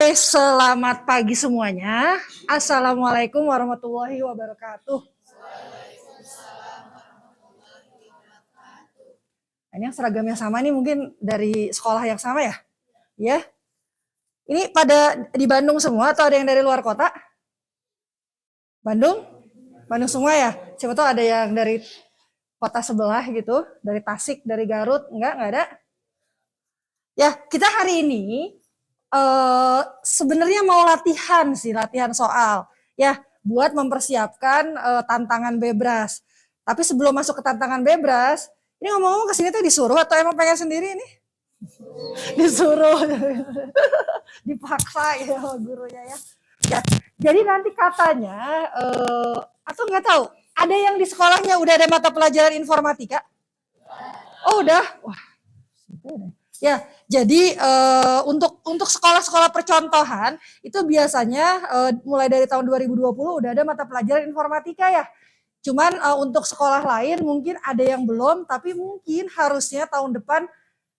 Oke, selamat pagi semuanya. Assalamualaikum warahmatullahi wabarakatuh. Ini yang seragamnya sama nih mungkin dari sekolah yang sama ya? Ya. Ini pada di Bandung semua atau ada yang dari luar kota? Bandung? Bandung semua ya? Siapa tahu ada yang dari kota sebelah gitu, dari Tasik, dari Garut, enggak ada. Ya, kita hari ini sebenarnya mau latihan soal ya buat mempersiapkan tantangan Bebras. Tapi sebelum masuk ke tantangan Bebras, ini ngomong-ngomong kesini tuh disuruh atau emang pengen sendiri ini? Disuruh, dipaksa ya gurunya ya. Ya, jadi nanti katanya atau nggak tahu, ada yang di sekolahnya udah ada mata pelajaran informatika? Oh udah, wah, ya. Jadi untuk sekolah-sekolah percontohan itu biasanya mulai dari tahun 2020 udah ada mata pelajaran informatika ya. Cuman untuk sekolah lain mungkin ada yang belum, tapi mungkin harusnya tahun depan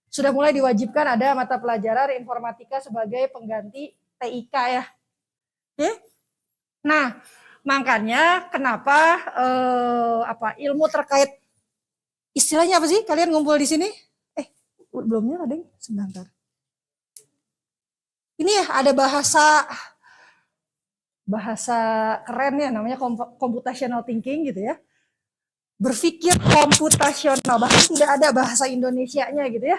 sudah mulai diwajibkan ada mata pelajaran informatika sebagai pengganti TIK ya. Oke? Nah, makanya kenapa ilmu terkait istilahnya apa sih kalian ngumpul di sini? Belum nyala deh, sebentar. Ini ya ada bahasa keren ya namanya computational thinking gitu ya. Berpikir komputasional, bahkan tidak ada bahasa Indonesianya gitu ya.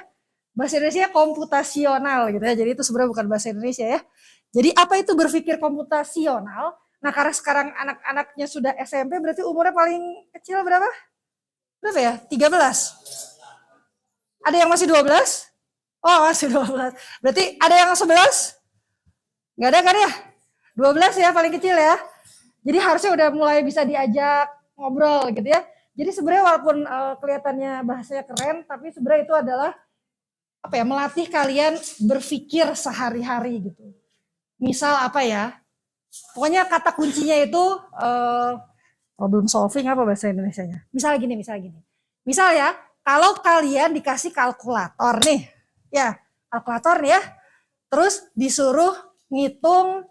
Bahasa Indonesia komputasional gitu ya. Jadi itu sebenarnya bukan bahasa Indonesia ya. Jadi apa itu berpikir komputasional? Nah, karena sekarang anak-anaknya sudah SMP berarti umurnya paling kecil berapa? Berapa ya? 13. Ada yang masih 12? Oh, masih 12. Berarti ada yang 11? Nggak ada kan ya? 12 ya paling kecil ya. Jadi harusnya udah mulai bisa diajak ngobrol gitu ya. Jadi sebenarnya walaupun kelihatannya bahasanya keren, tapi sebenarnya itu adalah melatih kalian berpikir sehari-hari gitu. Misal apa ya? Pokoknya kata kuncinya itu problem solving apa bahasa Indonesianya? Misal gini. Misal ya, kalau kalian dikasih kalkulator nih, ya kalkulator nih ya, terus disuruh ngitung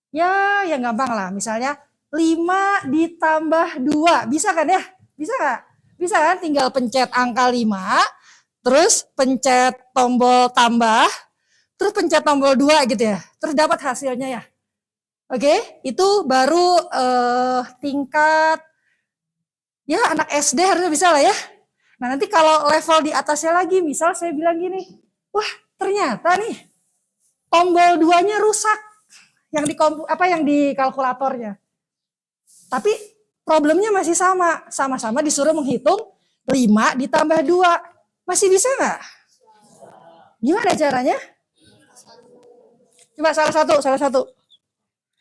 ya yang gampang lah, misalnya 5 ditambah 2, bisa kan ya? Bisa nggak? Bisa kan, tinggal pencet angka 5, terus pencet tombol tambah, terus pencet tombol 2 gitu ya, terus dapat hasilnya ya. Oke, itu baru tingkat ya anak SD harusnya bisa lah ya. Nah nanti kalau level di atasnya lagi, misal saya bilang gini, wah ternyata nih tombol 2-nya rusak yang di kalkulatornya. Tapi problemnya masih sama-sama disuruh menghitung 5 ditambah 2. Masih bisa nggak? Gimana caranya? Coba salah satu.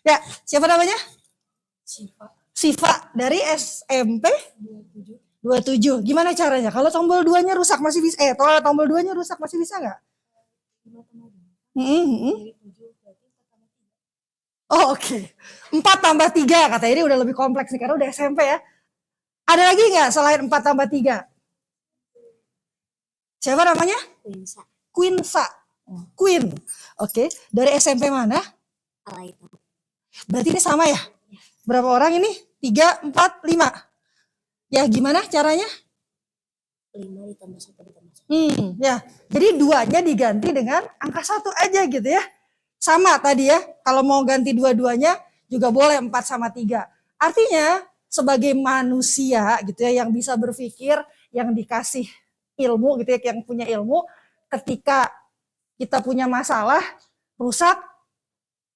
Ya, siapa namanya? Siva dari SMP 27. Gimana caranya? Kalau tombol 2-nya rusak masih bisa tombol 2-nya rusak masih bisa nggak? Oh oke. 4 tambah 3 kata ini udah lebih kompleks nih karena udah SMP ya. Ada lagi nggak selain 4 tambah 3? Siapa namanya? Quinsa. Queen. Oke. Dari SMP mana? Berarti ini sama ya? Berapa orang ini? 3, 4, 5. Ya gimana caranya? 5 ditambah 1 ditambah 1. Ya. Jadi 2-nya diganti dengan angka 1 aja gitu ya. Sama tadi ya, kalau mau ganti dua-duanya juga boleh 4 sama 3. Artinya sebagai manusia gitu ya yang bisa berpikir, yang dikasih ilmu gitu ya, yang punya ilmu, ketika kita punya masalah rusak,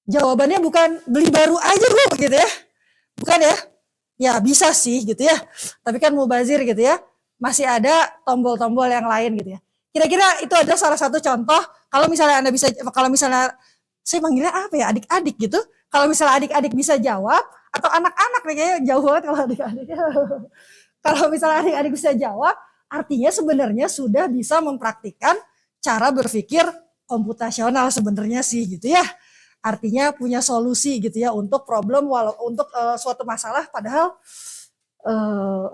jawabannya bukan beli baru aja bro gitu ya. Bukan ya? Ya bisa sih gitu ya. Tapi kan mubazir gitu ya. Masih ada tombol-tombol yang lain gitu ya. Kira-kira itu ada salah satu contoh kalau misalnya saya manggilnya apa ya, adik-adik gitu. Kalau misalnya adik-adik bisa jawab, atau anak-anak nih kayaknya jauh banget kalau adik-adik. Kalau misalnya adik-adik bisa jawab, artinya sebenarnya sudah bisa mempraktikkan cara berpikir komputasional sebenarnya sih gitu ya. Artinya punya solusi gitu ya untuk problem untuk suatu masalah padahal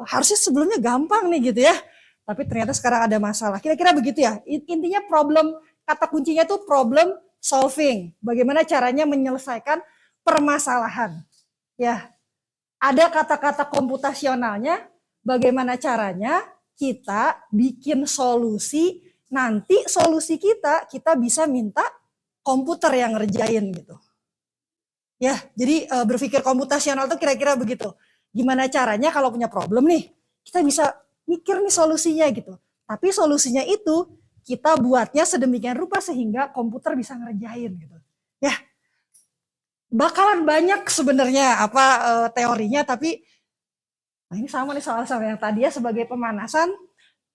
harusnya sebelumnya gampang nih gitu ya. Tapi ternyata sekarang ada masalah. Kira-kira begitu ya. Intinya problem, kata kuncinya tuh problem solving. Bagaimana caranya menyelesaikan permasalahan. Ya, ada kata-kata komputasionalnya, bagaimana caranya kita bikin solusi, nanti solusi kita bisa minta komputer yang ngerjain gitu. Ya, jadi berpikir komputasional tuh kira-kira begitu. Gimana caranya kalau punya problem nih, kita bisa mikir nih solusinya gitu. Tapi solusinya itu kita buatnya sedemikian rupa sehingga komputer bisa ngerjain gitu. Ya, bakalan banyak sebenarnya teorinya, tapi ini sama nih soal yang tadi ya, sebagai pemanasan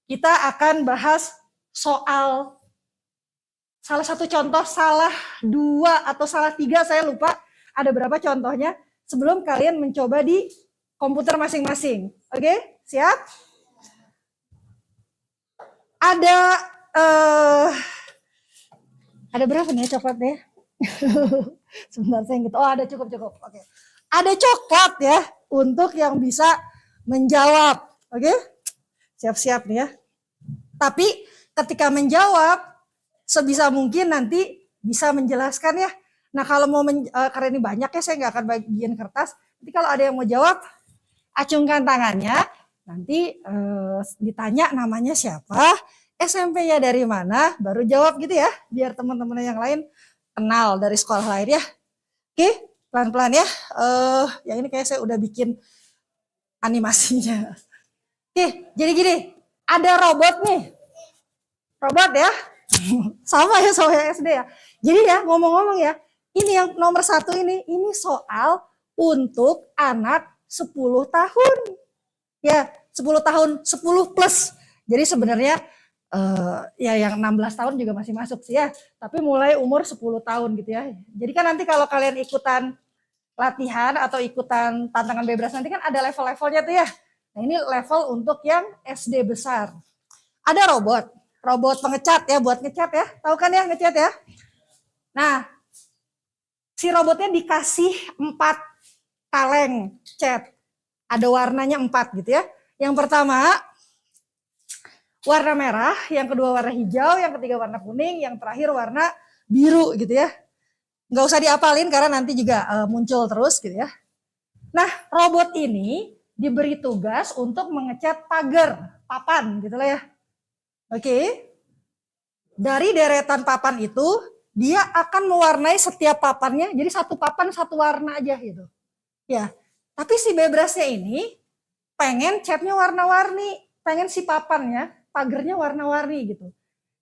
kita akan bahas soal salah satu contoh, salah 2 atau salah 3 saya lupa ada berapa contohnya sebelum kalian mencoba di komputer masing-masing. Oke, siap? Ada berapa nih coklatnya? Sebentar saya gitu. Oh, ada cukup. Oke. Ada coklat ya untuk yang bisa menjawab. Oke? Siap-siap nih ya. Tapi ketika menjawab sebisa mungkin nanti bisa menjelaskan ya. Nah, kalau mau karena ini banyak ya, saya nggak akan bagiin kertas. Nanti kalau ada yang mau jawab, acungkan tangannya. Nanti ditanya namanya siapa, SMP-nya dari mana, baru jawab gitu ya, biar teman-teman yang lain kenal dari sekolah lain ya. Oke, pelan-pelan ya. Yang ini kayak saya udah bikin animasinya. Oke, jadi gini, ada robot nih. Robot ya. Sama ya SD ya. Jadi ya, ngomong-ngomong ya, ini yang nomor 1 ini soal untuk anak 10 tahun. Ya, 10 tahun, 10 plus. Jadi sebenarnya ya yang 16 tahun juga masih masuk sih ya. Tapi mulai umur 10 tahun gitu ya. Jadi kan nanti kalau kalian ikutan latihan atau ikutan tantangan bebas nanti kan ada level-levelnya tuh ya. Nah, ini level untuk yang SD besar. Ada robot pengecat ya, buat ngecat ya. Tahu kan ya ngecat ya? Nah, si robotnya dikasih 4 kaleng cat. Ada warnanya 4 gitu ya. Yang pertama warna merah, yang kedua warna hijau, yang ketiga warna kuning, yang terakhir warna biru gitu ya. Nggak usah diapalin karena nanti juga muncul terus gitu ya. Nah, robot ini diberi tugas untuk mengecat pagar, papan gitu lah ya. Oke. Dari deretan papan itu, dia akan mewarnai setiap papannya, jadi satu papan satu warna aja gitu. Ya, tapi si bebrasnya ini pengen catnya warna-warni, pengen si papannya, pagernya warna-warni gitu.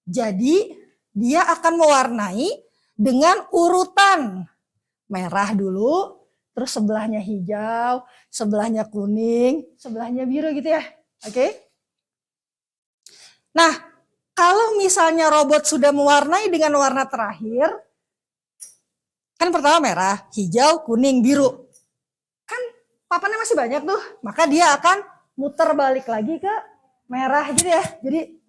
Jadi dia akan mewarnai dengan urutan merah dulu, terus sebelahnya hijau, sebelahnya kuning, sebelahnya biru gitu ya. Oke? Nah, kalau misalnya robot sudah mewarnai dengan warna terakhir, kan pertama merah, hijau, kuning, biru. Kan papannya masih banyak tuh, maka dia akan muter balik lagi ke merah gitu ya. Jadi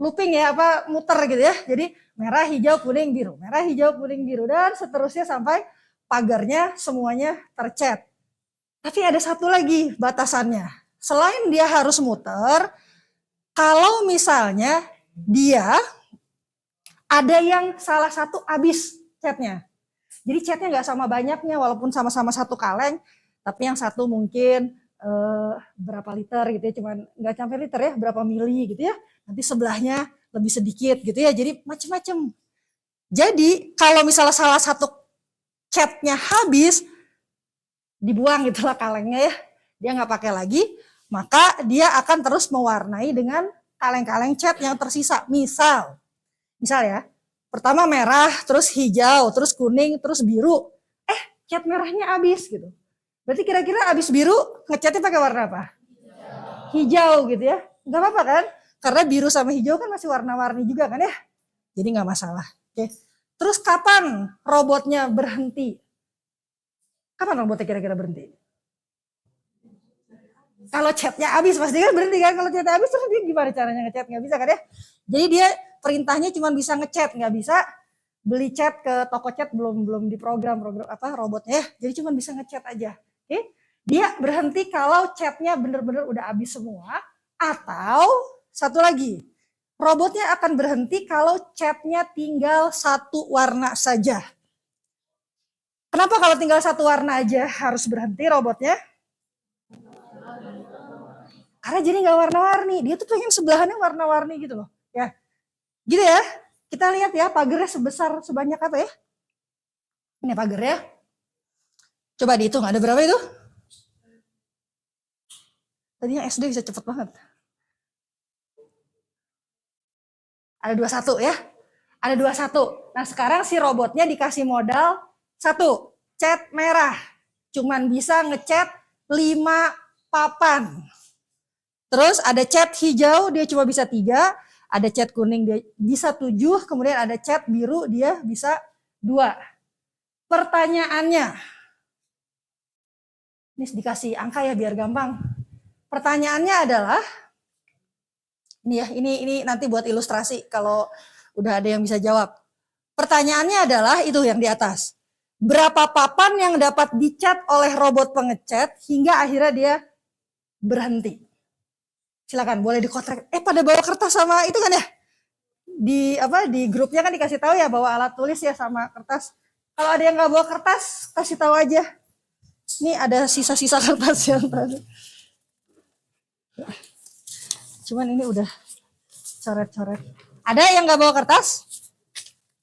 looping ya, muter gitu ya. Jadi merah, hijau, kuning, biru. Merah, hijau, kuning, biru. Dan seterusnya sampai pagarnya semuanya tercat. Tapi ada satu lagi batasannya. Selain dia harus muter, kalau misalnya dia ada yang salah satu habis catnya. Jadi catnya nggak sama banyaknya walaupun sama-sama satu kaleng. Tapi yang satu mungkin berapa liter gitu ya, cuman nggak sampai liter ya, berapa mili gitu ya. Nanti sebelahnya lebih sedikit gitu ya, jadi macam-macam. Jadi kalau misalnya salah satu catnya habis, dibuang gitulah kalengnya ya, dia nggak pakai lagi, maka dia akan terus mewarnai dengan kaleng-kaleng cat yang tersisa. Misal ya, pertama merah, terus hijau, terus kuning, terus biru. Cat merahnya habis gitu. Berarti kira-kira habis biru ngecatnya pakai warna apa? Hijau gitu ya. Nggak apa-apa kan? Karena biru sama hijau kan masih warna-warni juga kan ya. Jadi nggak masalah. Oke. Terus kapan robotnya berhenti? Kapan robotnya kira-kira berhenti? Kalau catnya habis pasti kan berhenti kan. Kalau catnya habis terus dia gimana caranya ngecat? Nggak bisa kan ya. Jadi dia perintahnya cuma bisa ngecat, nggak bisa beli cat ke toko cat, belum diprogram robotnya ya. Jadi cuma bisa ngecat aja. Oke. Dia berhenti kalau catnya benar-benar udah habis semua, atau satu lagi, Robotnya akan berhenti kalau catnya tinggal satu warna saja. Kenapa kalau tinggal satu warna aja harus berhenti robotnya? Karena jadi nggak warna-warni. Dia tuh pengen sebelahannya warna-warni gitu loh. Ya, gitu ya. Kita lihat ya pagarnya sebanyak apa ya? Ini pagar ya. Coba dihitung ada berapa itu? Tadi yang SD bisa cepet banget. Ada 21 ya. Ada 21. Nah sekarang si robotnya dikasih modal 1. Cat merah. Cuman bisa ngecat 5 papan. Terus ada cat hijau dia cuma bisa 3. Ada cat kuning dia bisa 7. Kemudian ada cat biru dia bisa 2. Pertanyaannya. Ini dikasih angka ya biar gampang. Pertanyaannya adalah. Ini ya, ini nanti buat ilustrasi kalau udah ada yang bisa jawab. Pertanyaannya adalah itu yang di atas. Berapa papan yang dapat dicat oleh robot pengecat hingga akhirnya dia berhenti? Silakan, boleh dikotrek. Pada bawa kertas sama itu kan ya? Di grupnya kan dikasih tahu ya bawa alat tulis ya sama kertas. Kalau ada yang nggak bawa kertas, kasih tahu aja. Ini ada sisa-sisa kertas yang tadi. Cuman ini udah coret-coret. Ada yang nggak bawa kertas?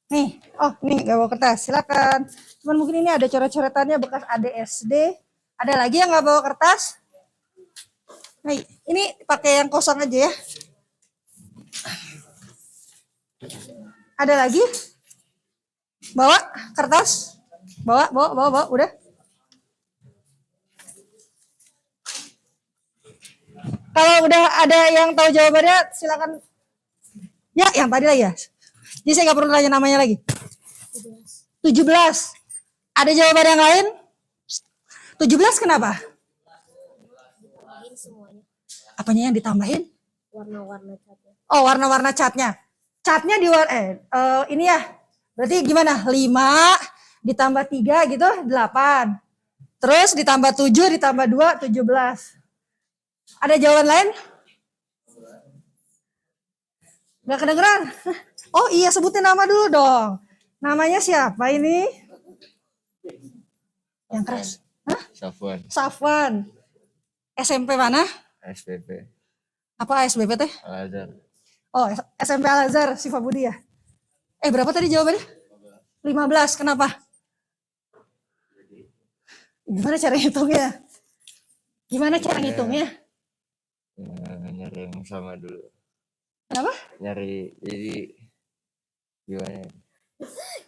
Nih, nih nggak bawa kertas, silakan. Cuman mungkin ini ada coret-coretannya bekas ADSD. Ada lagi yang nggak bawa kertas? Nih, ini pakai yang kosong aja ya. Ada lagi? Bawa kertas? Bawa, udah. Kalau udah ada yang tahu jawabannya, silakan. Ya, yang tadi lagi ya. Jadi saya nggak perlu tanya namanya lagi. 17. Ada jawaban yang lain? 17 kenapa? Ditambahin semuanya. Apanya yang ditambahin? Warna-warna catnya. Oh, warna-warna catnya. Catnya di ini ya. Berarti gimana? 5 ditambah 3 gitu 8. Terus ditambah 7 ditambah 2 17. Ada jawaban lain? Gak kedengeran? Oh iya, sebutin nama dulu dong. Namanya siapa ini? Yang keras. Hah? Safwan. Safwan. SMP mana? SPP. Apa ASBP teh? Al-Azhar. Oh, SMP Al-Azhar, Siva Budi ya. Berapa tadi jawabannya? 15. Kenapa? Gimana cara ngitungnya? Gimana cara ngitungnya? Nyari yang sama dulu. Kenapa? Nyari, jadi gimana?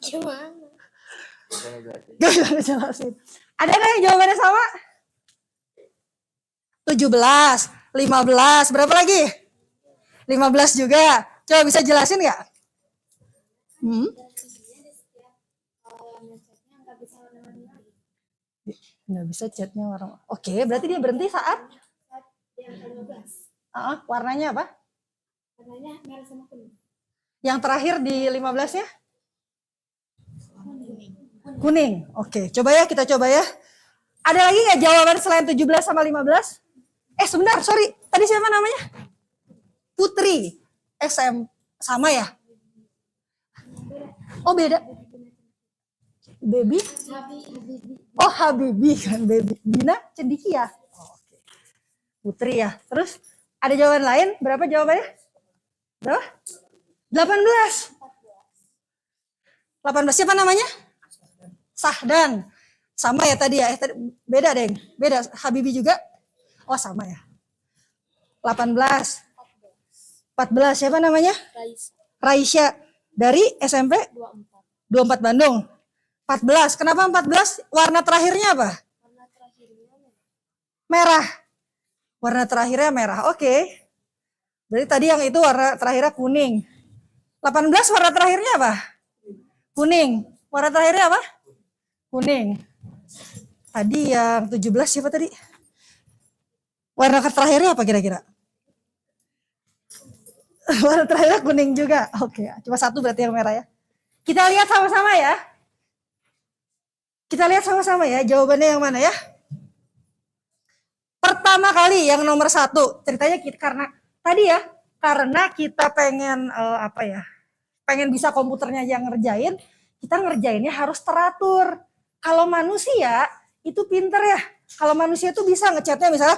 Gimana? Gak bisa ngejelasin. Ada nggak yang jawabannya sama? 17, 15, berapa lagi? 15 juga. Coba bisa jelasin nggak? Nggak bisa catnya warna. Oke, berarti dia berhenti saat? Warnanya apa? Warnanya merah sama kuning. Yang terakhir di 15 ya? Kuning. Oke, coba ya, kita coba ya. Ada lagi nggak jawaban selain 17 sama 15? Sebentar, sorry. Tadi siapa namanya? Putri. Sama ya? Oh, beda. Baby? Oh, Habibi kan baby. Bina Cendikia. Oke. Putri ya. Terus ada jawaban lain? Berapa jawabannya? Berapa? 18. 18. Siapa namanya? Sahdan. Sama ya tadi ya. Beda deh. Beda. Habibi juga. Oh, sama ya. 18. 14. Siapa namanya? Raisya. Dari SMP? 24 Bandung. 14. Kenapa 14? Warna terakhirnya apa? Warna terakhirnya merah. Warna terakhirnya merah. Oke. Berarti tadi yang itu warna terakhirnya kuning. 18 warna terakhirnya apa? Kuning. Warna terakhirnya apa? Kuning. Tadi yang 17 siapa tadi? Warna terakhirnya apa kira-kira? Warna terakhirnya kuning juga. Oke, cuma satu berarti yang merah ya. Kita lihat sama-sama ya. Kita lihat sama-sama ya jawabannya yang mana ya. Pertama kali yang nomor 1. Ceritanya karena tadi ya Karena kita pengen pengen bisa komputernya yang ngerjain, kita ngerjainnya harus teratur. Kalau manusia itu pinter ya. Kalau manusia tuh bisa ngechatnya misalnya,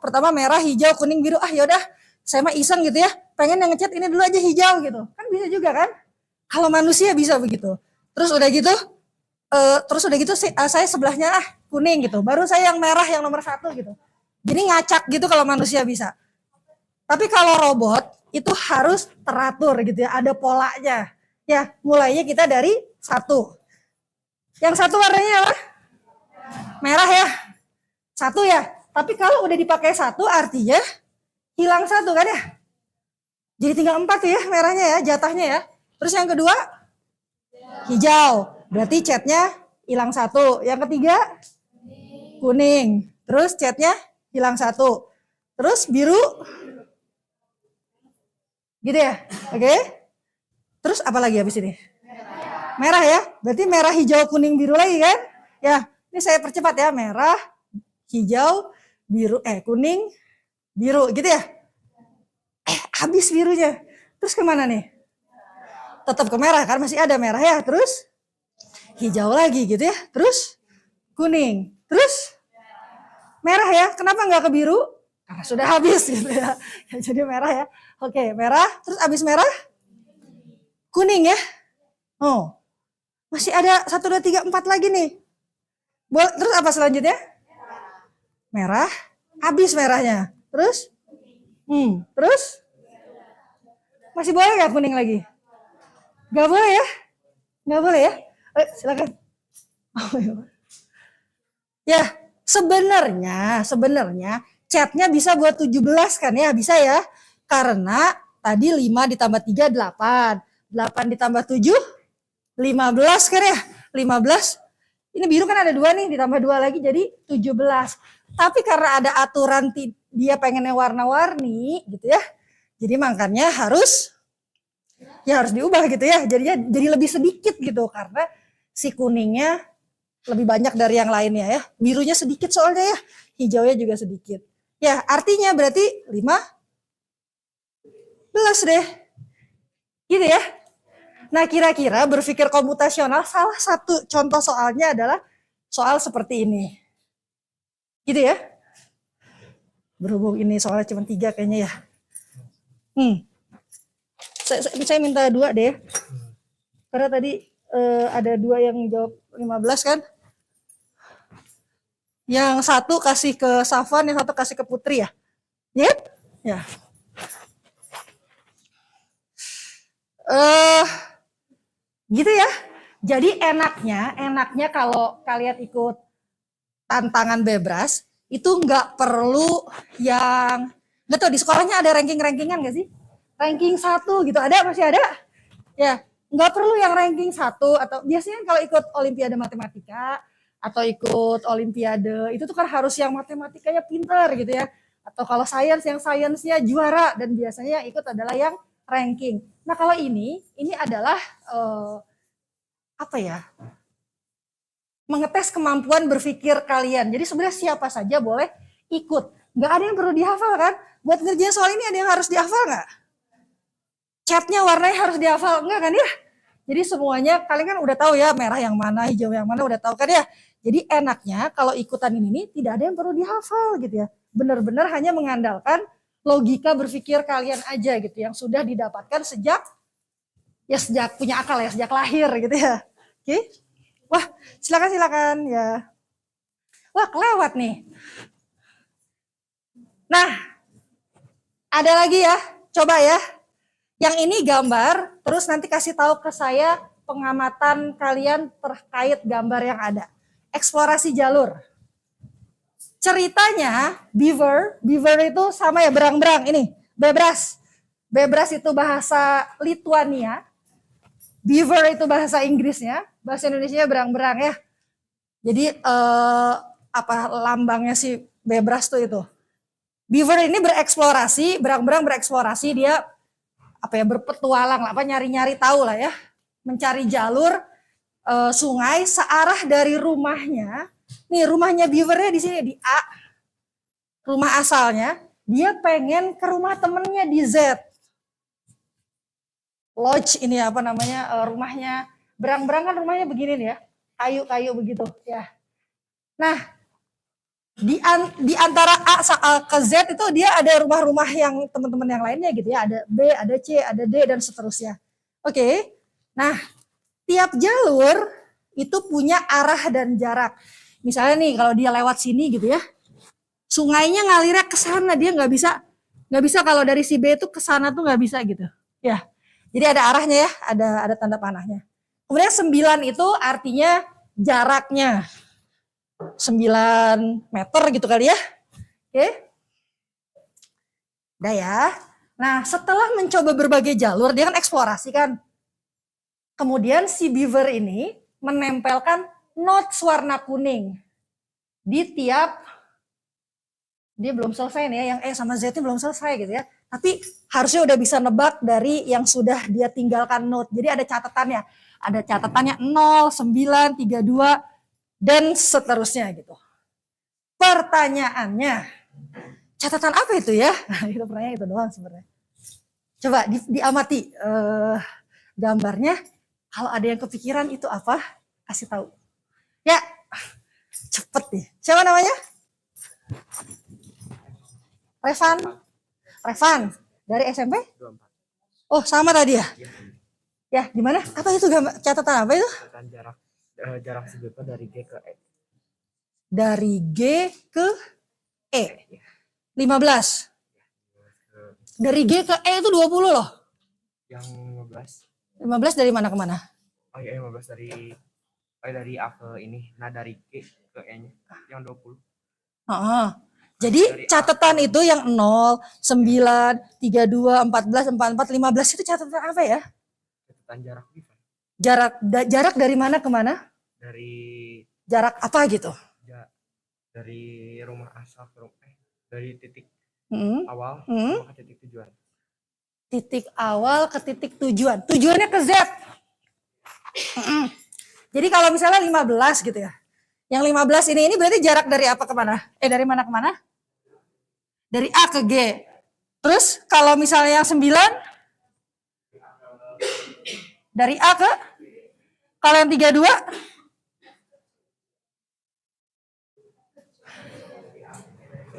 pertama merah, hijau, kuning, biru. Yaudah, saya mah iseng gitu ya. Pengen yang ngechat ini dulu aja hijau gitu. Kan bisa juga kan? Kalau manusia bisa begitu. Terus udah gitu, saya sebelahnya kuning gitu. Baru saya yang merah yang nomor 1 gitu. Jadi ngacak gitu kalau manusia bisa. Tapi kalau robot itu harus teratur gitu ya, ada polanya. Ya, mulainya kita dari 1. Yang 1 warnanya apa? Merah ya. 1 ya. Tapi kalau udah dipakai 1 artinya hilang 1 kan ya. Jadi tinggal 4 ya merahnya ya, jatahnya ya. Terus yang kedua hijau. Berarti catnya hilang 1. Yang ketiga kuning. Terus catnya hilang 1. Terus biru. Gitu ya. Oke. Terus apa lagi habis ini? Merah ya. Berarti merah, hijau, kuning, biru lagi kan? Ya, ini saya percepat ya. Merah, hijau, biru, kuning, biru gitu ya. Habis birunya. Terus kemana nih? Tetap ke merah kan masih ada merah ya. Terus hijau lagi gitu ya. Terus kuning. Terus merah ya. Kenapa nggak ke biru? Karena sudah habis gitu ya. Jadi merah ya. Oke, merah. Terus habis merah kuning ya. Masih ada 1, 2, 3, 4 lagi nih. Terus apa selanjutnya? Merah. Habis merahnya. Terus? Terus? Masih boleh nggak kuning lagi? Nggak boleh ya? Nggak boleh ya? Silakan. Ya, sebenarnya catnya bisa buat 17 kan ya? Bisa ya? Karena tadi 5 ditambah 3, 8. 8 ditambah 7, 15 kan ya? 15. Ini biru kan ada 2 nih, ditambah 2 lagi jadi 17. Tapi karena ada aturan dia pengennya warna-warni gitu ya. Jadi makanya harus diubah gitu ya. Jadi lebih sedikit gitu karena si kuningnya lebih banyak dari yang lainnya ya. Birunya sedikit soalnya ya. Hijaunya juga sedikit. Ya, artinya berarti 15 deh. Gitu ya. Nah, kira-kira berpikir komputasional salah satu contoh soalnya adalah soal seperti ini. Gitu ya. Berhubung ini soalnya cuma 3 kayaknya ya. Saya minta 2 deh. Karena tadi ada 2 yang jawab 15 kan. Yang 1 kasih ke Safwan, yang 1 kasih ke Putri ya. Yep? Ya. Gitu ya. Jadi enaknya kalau kalian ikut tantangan bebras itu nggak perlu yang nggak tahu di sekolahnya ada rankingan nggak sih? Ranking 1 gitu masih ada? Ya, nggak perlu yang ranking 1 atau biasanya kalau ikut olimpiade matematika atau ikut olimpiade itu tuh kan harus yang matematikanya pinter gitu ya. Atau kalau sains yang sainsnya juara dan biasanya yang ikut adalah yang ranking. Nah, kalau ini adalah mengetes kemampuan berpikir kalian. Jadi sebenarnya siapa saja boleh ikut. Nggak ada yang perlu dihafal kan? Buat ngerjain soal ini ada yang harus dihafal nggak? Catnya warnanya harus dihafal enggak kan ya? Jadi semuanya kalian kan udah tahu ya merah yang mana, hijau yang mana udah tahu kan ya? Jadi enaknya kalau ikutan ini tidak ada yang perlu dihafal gitu ya. Benar-benar hanya mengandalkan logika berpikir kalian aja gitu yang sudah didapatkan sejak punya akal ya, sejak lahir gitu ya. Oke? Wah, silakan ya. Wah, kelewat nih. Nah, ada lagi ya. Coba ya. Yang ini gambar, terus nanti kasih tahu ke saya pengamatan kalian terkait gambar yang ada. Eksplorasi jalur. Ceritanya beaver itu sama ya berang-berang ini, bebras. Bebras itu bahasa Lituania. Beaver itu bahasa Inggrisnya, bahasa Indonesianya berang-berang ya. Jadi lambangnya si bebras tuh itu. Beaver ini bereksplorasi, berang-berang bereksplorasi, dia berpetualang lah, nyari-nyari tahu lah ya, mencari jalur sungai searah dari rumahnya. Nih rumahnya beavernya di sini di A, rumah asalnya Dia pengen ke rumah temennya di Z. Lodge ini apa namanya, rumahnya, berang-berang kan rumahnya begini nih ya, kayu-kayu begitu ya. Nah, di antara A ke Z itu dia ada rumah-rumah yang teman-teman yang lainnya gitu ya, ada B, ada C, ada D dan seterusnya. Oke. Nah, tiap jalur itu punya arah dan jarak. Misalnya nih kalau dia lewat sini gitu ya, sungainya ngalirnya ke sana, dia nggak bisa kalau dari si B itu ke sana tuh nggak bisa gitu. Ya. Jadi ada arahnya ya, ada tanda panahnya. Kemudian 9 itu artinya jaraknya. 9 meter gitu kali ya. Oke. Udah ya. Nah, setelah mencoba berbagai jalur, dia kan eksplorasi kan. Kemudian si beaver ini menempelkan notes warna kuning di tiap, dia belum selesai nih ya, yang E sama Z ini belum selesai gitu ya. Tapi harusnya udah bisa nebak dari yang sudah dia tinggalkan note. Jadi ada catatannya. Ada catatannya 0, 9, 32, dan seterusnya gitu. Pertanyaannya, catatan apa itu ya? Nah, itu pertanyaan itu doang sebenarnya. Coba diamati gambarnya. Kalau ada yang kepikiran itu apa, kasih tahu. Ya, cepet nih. Siapa namanya? Revan. Dari SMP? Oh, sama tadi ya? Ya, gimana? Apa itu catatan apa itu? Catatan jarak sebepa dari G ke E. Dari G ke E. 15. Dari G ke E itu 20 loh. Yang 15. 15 dari mana ke mana? Oh iya, 15 dari A ke ini. Nah, dari G ke E-nya yang 20. Jadi catatan itu yang 0, 9, 32, 14, 44, 15 itu catatan apa ya? Catatan jarak Viva. Jarak dari mana ke mana? Dari Jarak apa gitu? dari rumah asal ke rumah dari titik awal ke titik tujuan. Titik awal ke titik tujuan. Tujuannya ke Z. Jadi kalau misalnya 15 gitu ya. Yang 15 ini berarti jarak dari apa ke mana? Dari mana ke mana? Dari A ke G. Terus kalau misalnya yang 9 dari A ke, kalau yang 32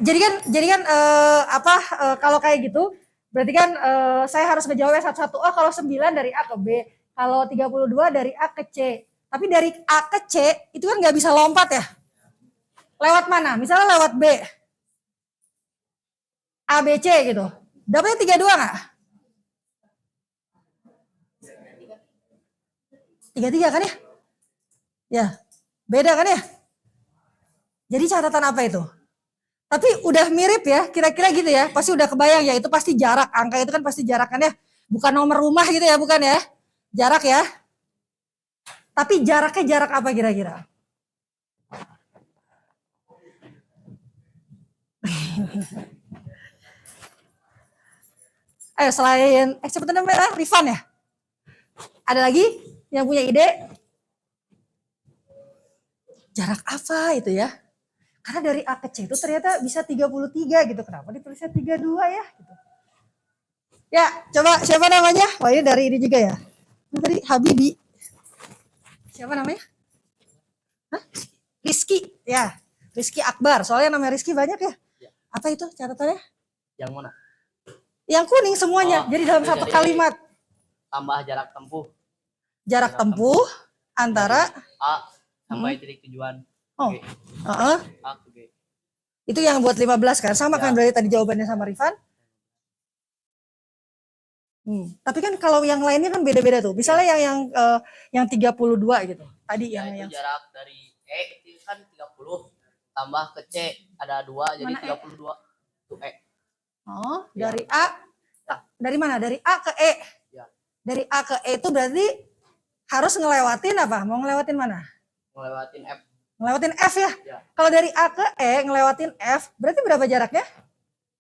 jadi kan kalau kayak gitu berarti kan saya harus ngejawabnya satu-satu. Oh, kalau 9 dari A ke B, kalau 32 dari A ke C. Tapi dari A ke C itu kan nggak bisa lompat ya. Lewat mana? Misalnya lewat B. A, B, C gitu. Dapatnya 32 nggak? 33 kan ya? Ya, beda kan ya? Jadi catatan apa itu? Tapi udah mirip ya, kira-kira gitu ya. Pasti udah kebayang ya, itu pasti jarak. Angka itu kan pasti jarak kan ya. Bukan nomor rumah gitu ya, bukan ya. Jarak ya. Tapi jaraknya jarak apa kira-kira? Ayo selain, sebutan namanya Rifan ya? Ada lagi yang punya ide? Jarak apa itu ya? Karena dari A ke C itu ternyata bisa 33 gitu. Kenapa ditulisnya 32 ya? Gitu. Ya, coba siapa namanya? Wah, ini dari ini juga ya. Ini tadi Habibi. Siapa namanya? Hah? Rizky, ya. Rizky Akbar. Soalnya namanya Rizky banyak ya. Apa itu catatannya? Yang mana? Yang kuning semuanya. Jadi dalam satu kalimat. Tambah jarak tempuh. Jarak tempuh antara A sampai titik tujuan. Oh. G. A ke G. Itu yang buat 15 kan? Sama kan berarti tadi jawabannya sama Rifan? Tapi kan kalau yang lainnya kan beda-beda tuh. Misalnya yang 32 gitu. Tadi Ya, yang jarak dari E itu kan 30 tambah ke C ada 2 jadi 32. Itu E. Oh, dari A dari mana? Dari A ke E. Ya. Dari A ke E itu berarti harus ngelewatin apa? Mau ngelewatin mana? Ngelewatin F. Ngelewatin F ya? Ya. Kalau dari A ke E ngelewatin F, berarti berapa jaraknya?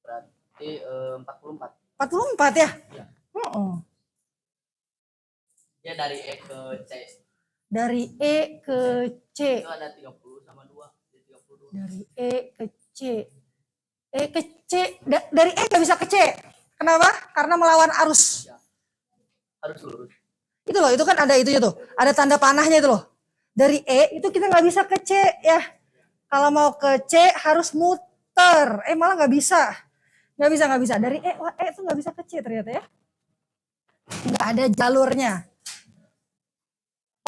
Berarti 44. 44 ya? Ya. Ya dari E ke C. Dari E ke C. Itu ada 30 sama 2. Jadi 32. Dari E ke C. E ke C, dari E nggak bisa ke C. Kenapa? Karena melawan arus. Harus lurus. Itu loh, itu kan ada itu tuh, ada tanda panahnya itu loh. Dari E itu kita nggak bisa ke C ya. Kalau mau ke C harus muter. Malah nggak bisa. Nggak bisa. Dari E, wah E itu nggak bisa ke C ternyata ya. Nggak ada jalurnya.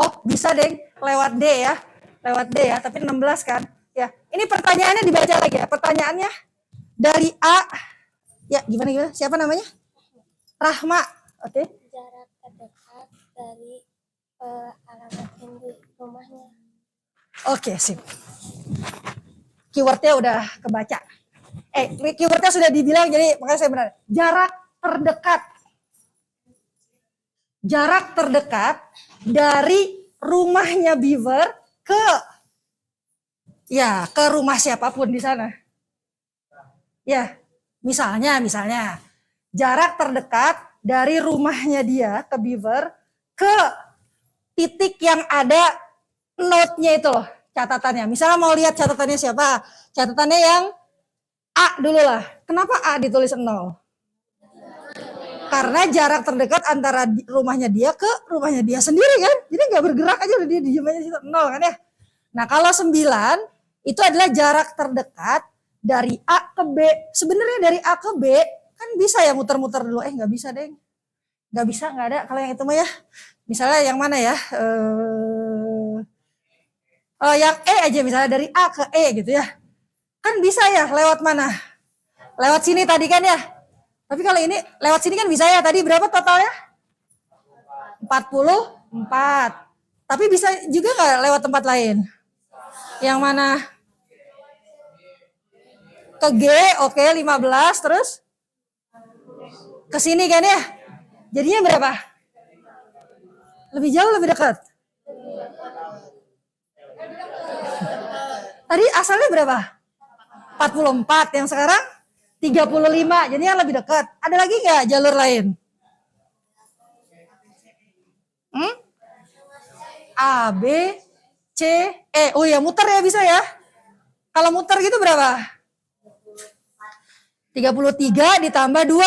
Oh bisa deh, lewat D ya. Lewat D ya, tapi 16 kan. Ya, ini pertanyaannya dibaca lagi ya. Pertanyaannya dari A, ya gimana? Siapa namanya? Rahma, oke. Jarak terdekat dari alamat yang di rumahnya. Oke, sip. Keywordnya udah kebaca. Keywordnya sudah dibilang, jadi makanya saya benar. Jarak terdekat. Jarak terdekat dari rumahnya Beaver ke rumah siapapun di sana. Ya, misalnya jarak terdekat dari rumahnya dia ke Beaver ke titik yang ada note-nya itu loh, catatannya. Misalnya mau lihat catatannya siapa? Catatannya yang A dulu lah. Kenapa A ditulis 0? Karena jarak terdekat antara rumahnya dia ke rumahnya dia sendiri kan. Jadi nggak bergerak aja, dia diem aja situ 0 kan ya. Nah kalau 9 itu adalah jarak terdekat dari A ke B. Sebenarnya dari A ke B kan bisa ya muter-muter dulu. Nggak bisa deh. Nggak bisa, nggak ada. Kalau yang itu mah ya. Misalnya yang mana ya? Yang E aja misalnya dari A ke E gitu ya. Kan bisa ya lewat mana? Lewat sini tadi kan ya. Tapi kalau ini lewat sini kan bisa ya. Tadi berapa totalnya? 44. Tapi bisa juga nggak lewat tempat lain? Yang mana? Ke G, oke, 15, terus ke sini kan ya? Jadinya berapa? Lebih jauh, lebih dekat? Tadi asalnya berapa? 44, yang sekarang 35, jadinya lebih dekat. Ada lagi nggak jalur lain? A, B, C, E. Oh ya, muter ya bisa ya. Kalau muter gitu berapa? 33 ditambah 2.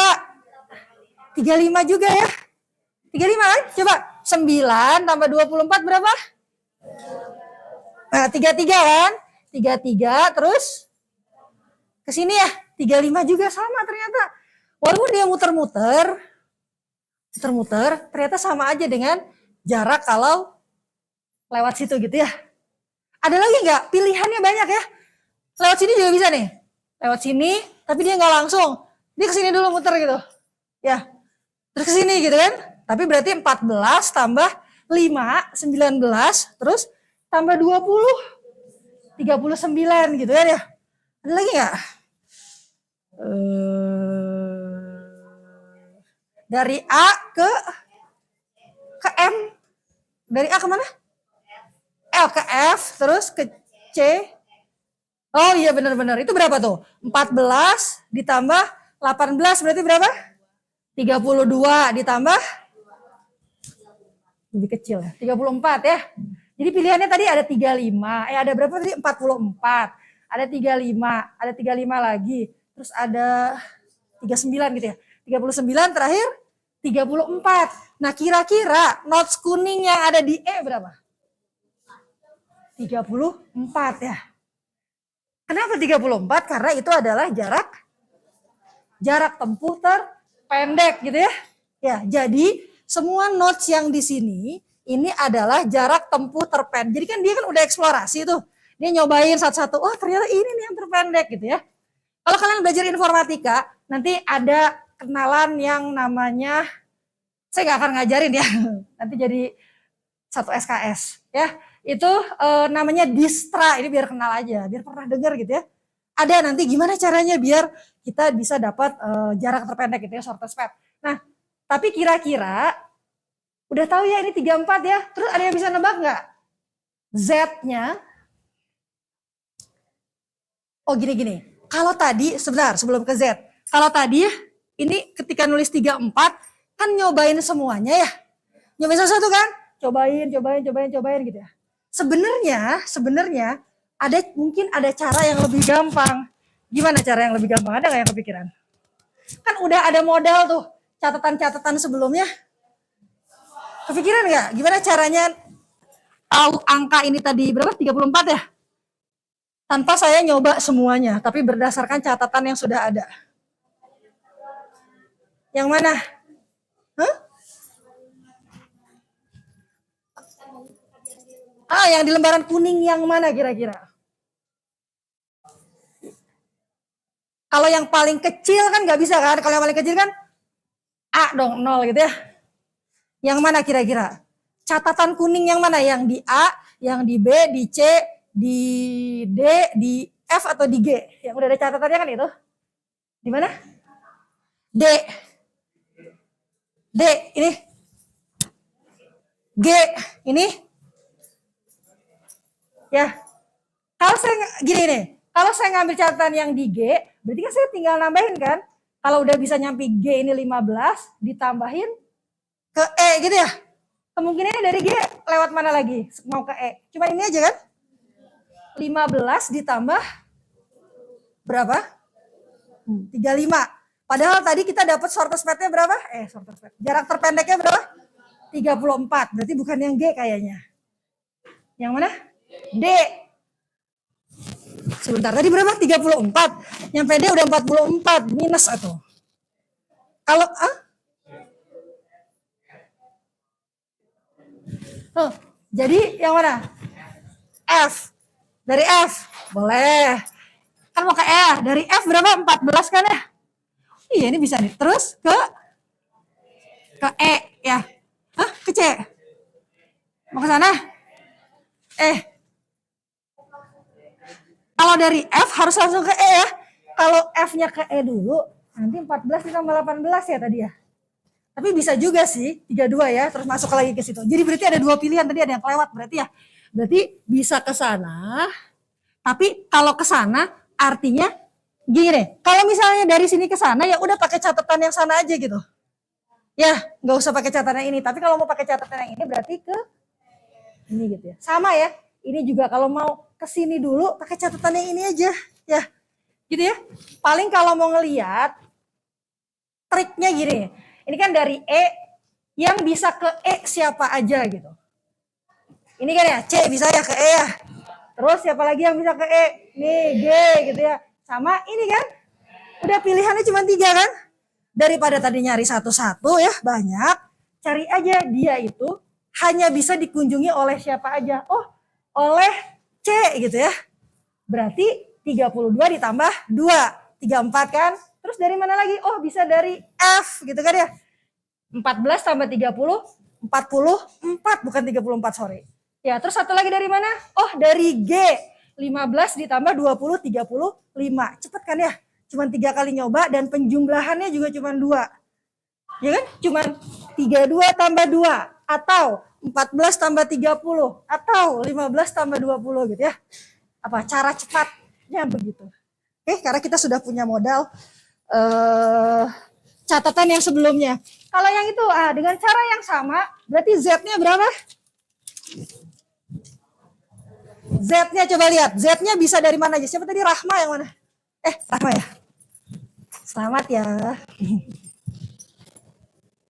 35 juga ya. 35 kan? Coba 9 tambah 24 berapa? Nah, 33 kan? 33 terus ke sini ya. 35 juga sama ternyata. Walaupun dia muter-muter, ternyata sama aja dengan jarak kalau lewat situ gitu ya. Ada lagi nggak? Pilihannya banyak ya. Lewat sini juga bisa nih. Lewat sini, tapi dia nggak langsung. Dia kesini dulu muter gitu. Ya, terus kesini gitu kan. Tapi berarti 14 tambah 5, 19, terus tambah 20, 39 gitu kan ya. Ada lagi nggak? Dari A ke M. Dari A ke mana? L ke F, terus ke C. Oh iya benar-benar. Itu berapa tuh? 14 ditambah 18 berarti berapa? 32 ditambah lebih kecil ya. 34 ya. Jadi pilihannya tadi ada 35. Ada berapa tadi? 44. Ada 35, ada 35 lagi. Terus ada 39 gitu ya. 39 terakhir 34. Nah, kira-kira notes kuning yang ada di E berapa? 34 ya. Kenapa 34? Karena itu adalah jarak tempuh terpendek gitu ya. Ya, jadi semua notes yang di sini ini adalah jarak tempuh terpendek. Jadi kan dia kan udah eksplorasi tuh. Dia nyobain satu-satu. Oh, ternyata ini nih yang terpendek gitu ya. Kalau kalian belajar informatika, nanti ada kenalan yang namanya, saya nggak akan ngajarin ya. Nanti jadi satu SKS ya. Itu namanya distra, ini biar kenal aja, biar pernah dengar gitu ya. Ada nanti gimana caranya biar kita bisa dapat jarak terpendek gitu ya, shortest path. Nah, tapi kira-kira udah tahu ya ini 34 ya. Terus ada yang bisa nebak nggak? Z-nya. Oh gini-gini. Kalau tadi, sebentar sebelum ke Z. Kalau tadi ya, ini ketika nulis 34 kan nyobain semuanya ya. Nyobain satu-satu kan? Cobain gitu ya. Sebenarnya mungkin ada cara yang lebih gampang. Gimana cara yang lebih gampang? Ada nggak yang kepikiran? Kan udah ada modal tuh, catatan-catatan sebelumnya. Kepikiran nggak? Gimana caranya tahu angka ini tadi berapa? 34 ya? Tanpa saya nyoba semuanya, tapi berdasarkan catatan yang sudah ada. Yang mana? Hah? Yang di lembaran kuning yang mana kira-kira? Kalau yang paling kecil kan nggak bisa kan? Kalau yang paling kecil kan A dong, 0 gitu ya. Yang mana kira-kira? Catatan kuning yang mana? Yang di A, yang di B, di C, di D, di F atau di G? Yang udah ada catatannya kan itu? Di mana? D. D ini. G ini. Ya. Kalau saya gini nih, kalau saya ngambil catatan yang di G, berarti kan saya tinggal nambahin kan? Kalau udah bisa nyampe G ini 15, ditambahin ke E gitu ya. Kemungkinannya dari G lewat mana lagi? Mau ke E. Cuma ini aja kan? 15 ditambah berapa? 35. Padahal tadi kita dapat shortest path-nya berapa? Shortest path. Jarak terpendeknya berapa? 34. Berarti bukan yang G kayaknya. Yang mana? D. Sebentar, tadi berapa? 34. Yang PD udah 44. Minus atau? Kalau jadi yang mana? F. Dari F. Boleh. Kan mau ke E. Dari F berapa? 14 kan ya? Iya ini bisa nih. Terus ke E ya. Ke C. Mau ke sana? Kalau dari F harus langsung ke E ya. Kalau F-nya ke E dulu, nanti 14 ditambah 18 ya tadi ya. Tapi bisa juga sih 32 ya, terus masuk lagi ke situ. Jadi berarti ada 2 pilihan tadi, ada yang kelewat berarti ya. Berarti bisa ke sana. Tapi kalau ke sana artinya gini, kalau misalnya dari sini ke sana ya udah pakai catatan yang sana aja gitu. Ya, nggak usah pakai catatan yang ini. Tapi kalau mau pakai catatan yang ini berarti ke ini gitu ya. Sama ya. Ini juga kalau mau ke sini dulu pakai catatan yang ini aja, ya. Gitu ya. Paling kalau mau ngelihat triknya gini. Ini kan dari E yang bisa ke E siapa aja gitu. Ini kan ya, C bisa ya ke E ya. Terus siapa lagi yang bisa ke E? Nih, G gitu ya. Sama ini kan. Udah pilihannya cuma 3 kan? Daripada tadi nyari satu-satu ya, banyak. Cari aja dia itu hanya bisa dikunjungi oleh siapa aja. Oh, oleh C gitu ya. Berarti 32 ditambah 2. 34 kan? Terus dari mana lagi? Oh, bisa dari F gitu kan ya. 14 tambah 30, 44 bukan 34 sorry. Ya, terus satu lagi dari mana? Oh, dari G. 15 ditambah 20, 35. Cepet kan ya? Cuman 3 kali nyoba dan penjumlahannya juga cuman 2. Ya kan? Cuman 32 tambah 2 atau 14 tambah 30 atau 15 tambah 20 gitu ya. Apa cara cepatnya begitu. Oke, karena kita sudah punya modal catatan yang sebelumnya. Kalau yang itu dengan cara yang sama, berarti Z-nya berapa? Z-nya coba lihat. Z-nya bisa dari mana aja? Siapa tadi? Rahma yang mana? Rahma ya. Selamat ya.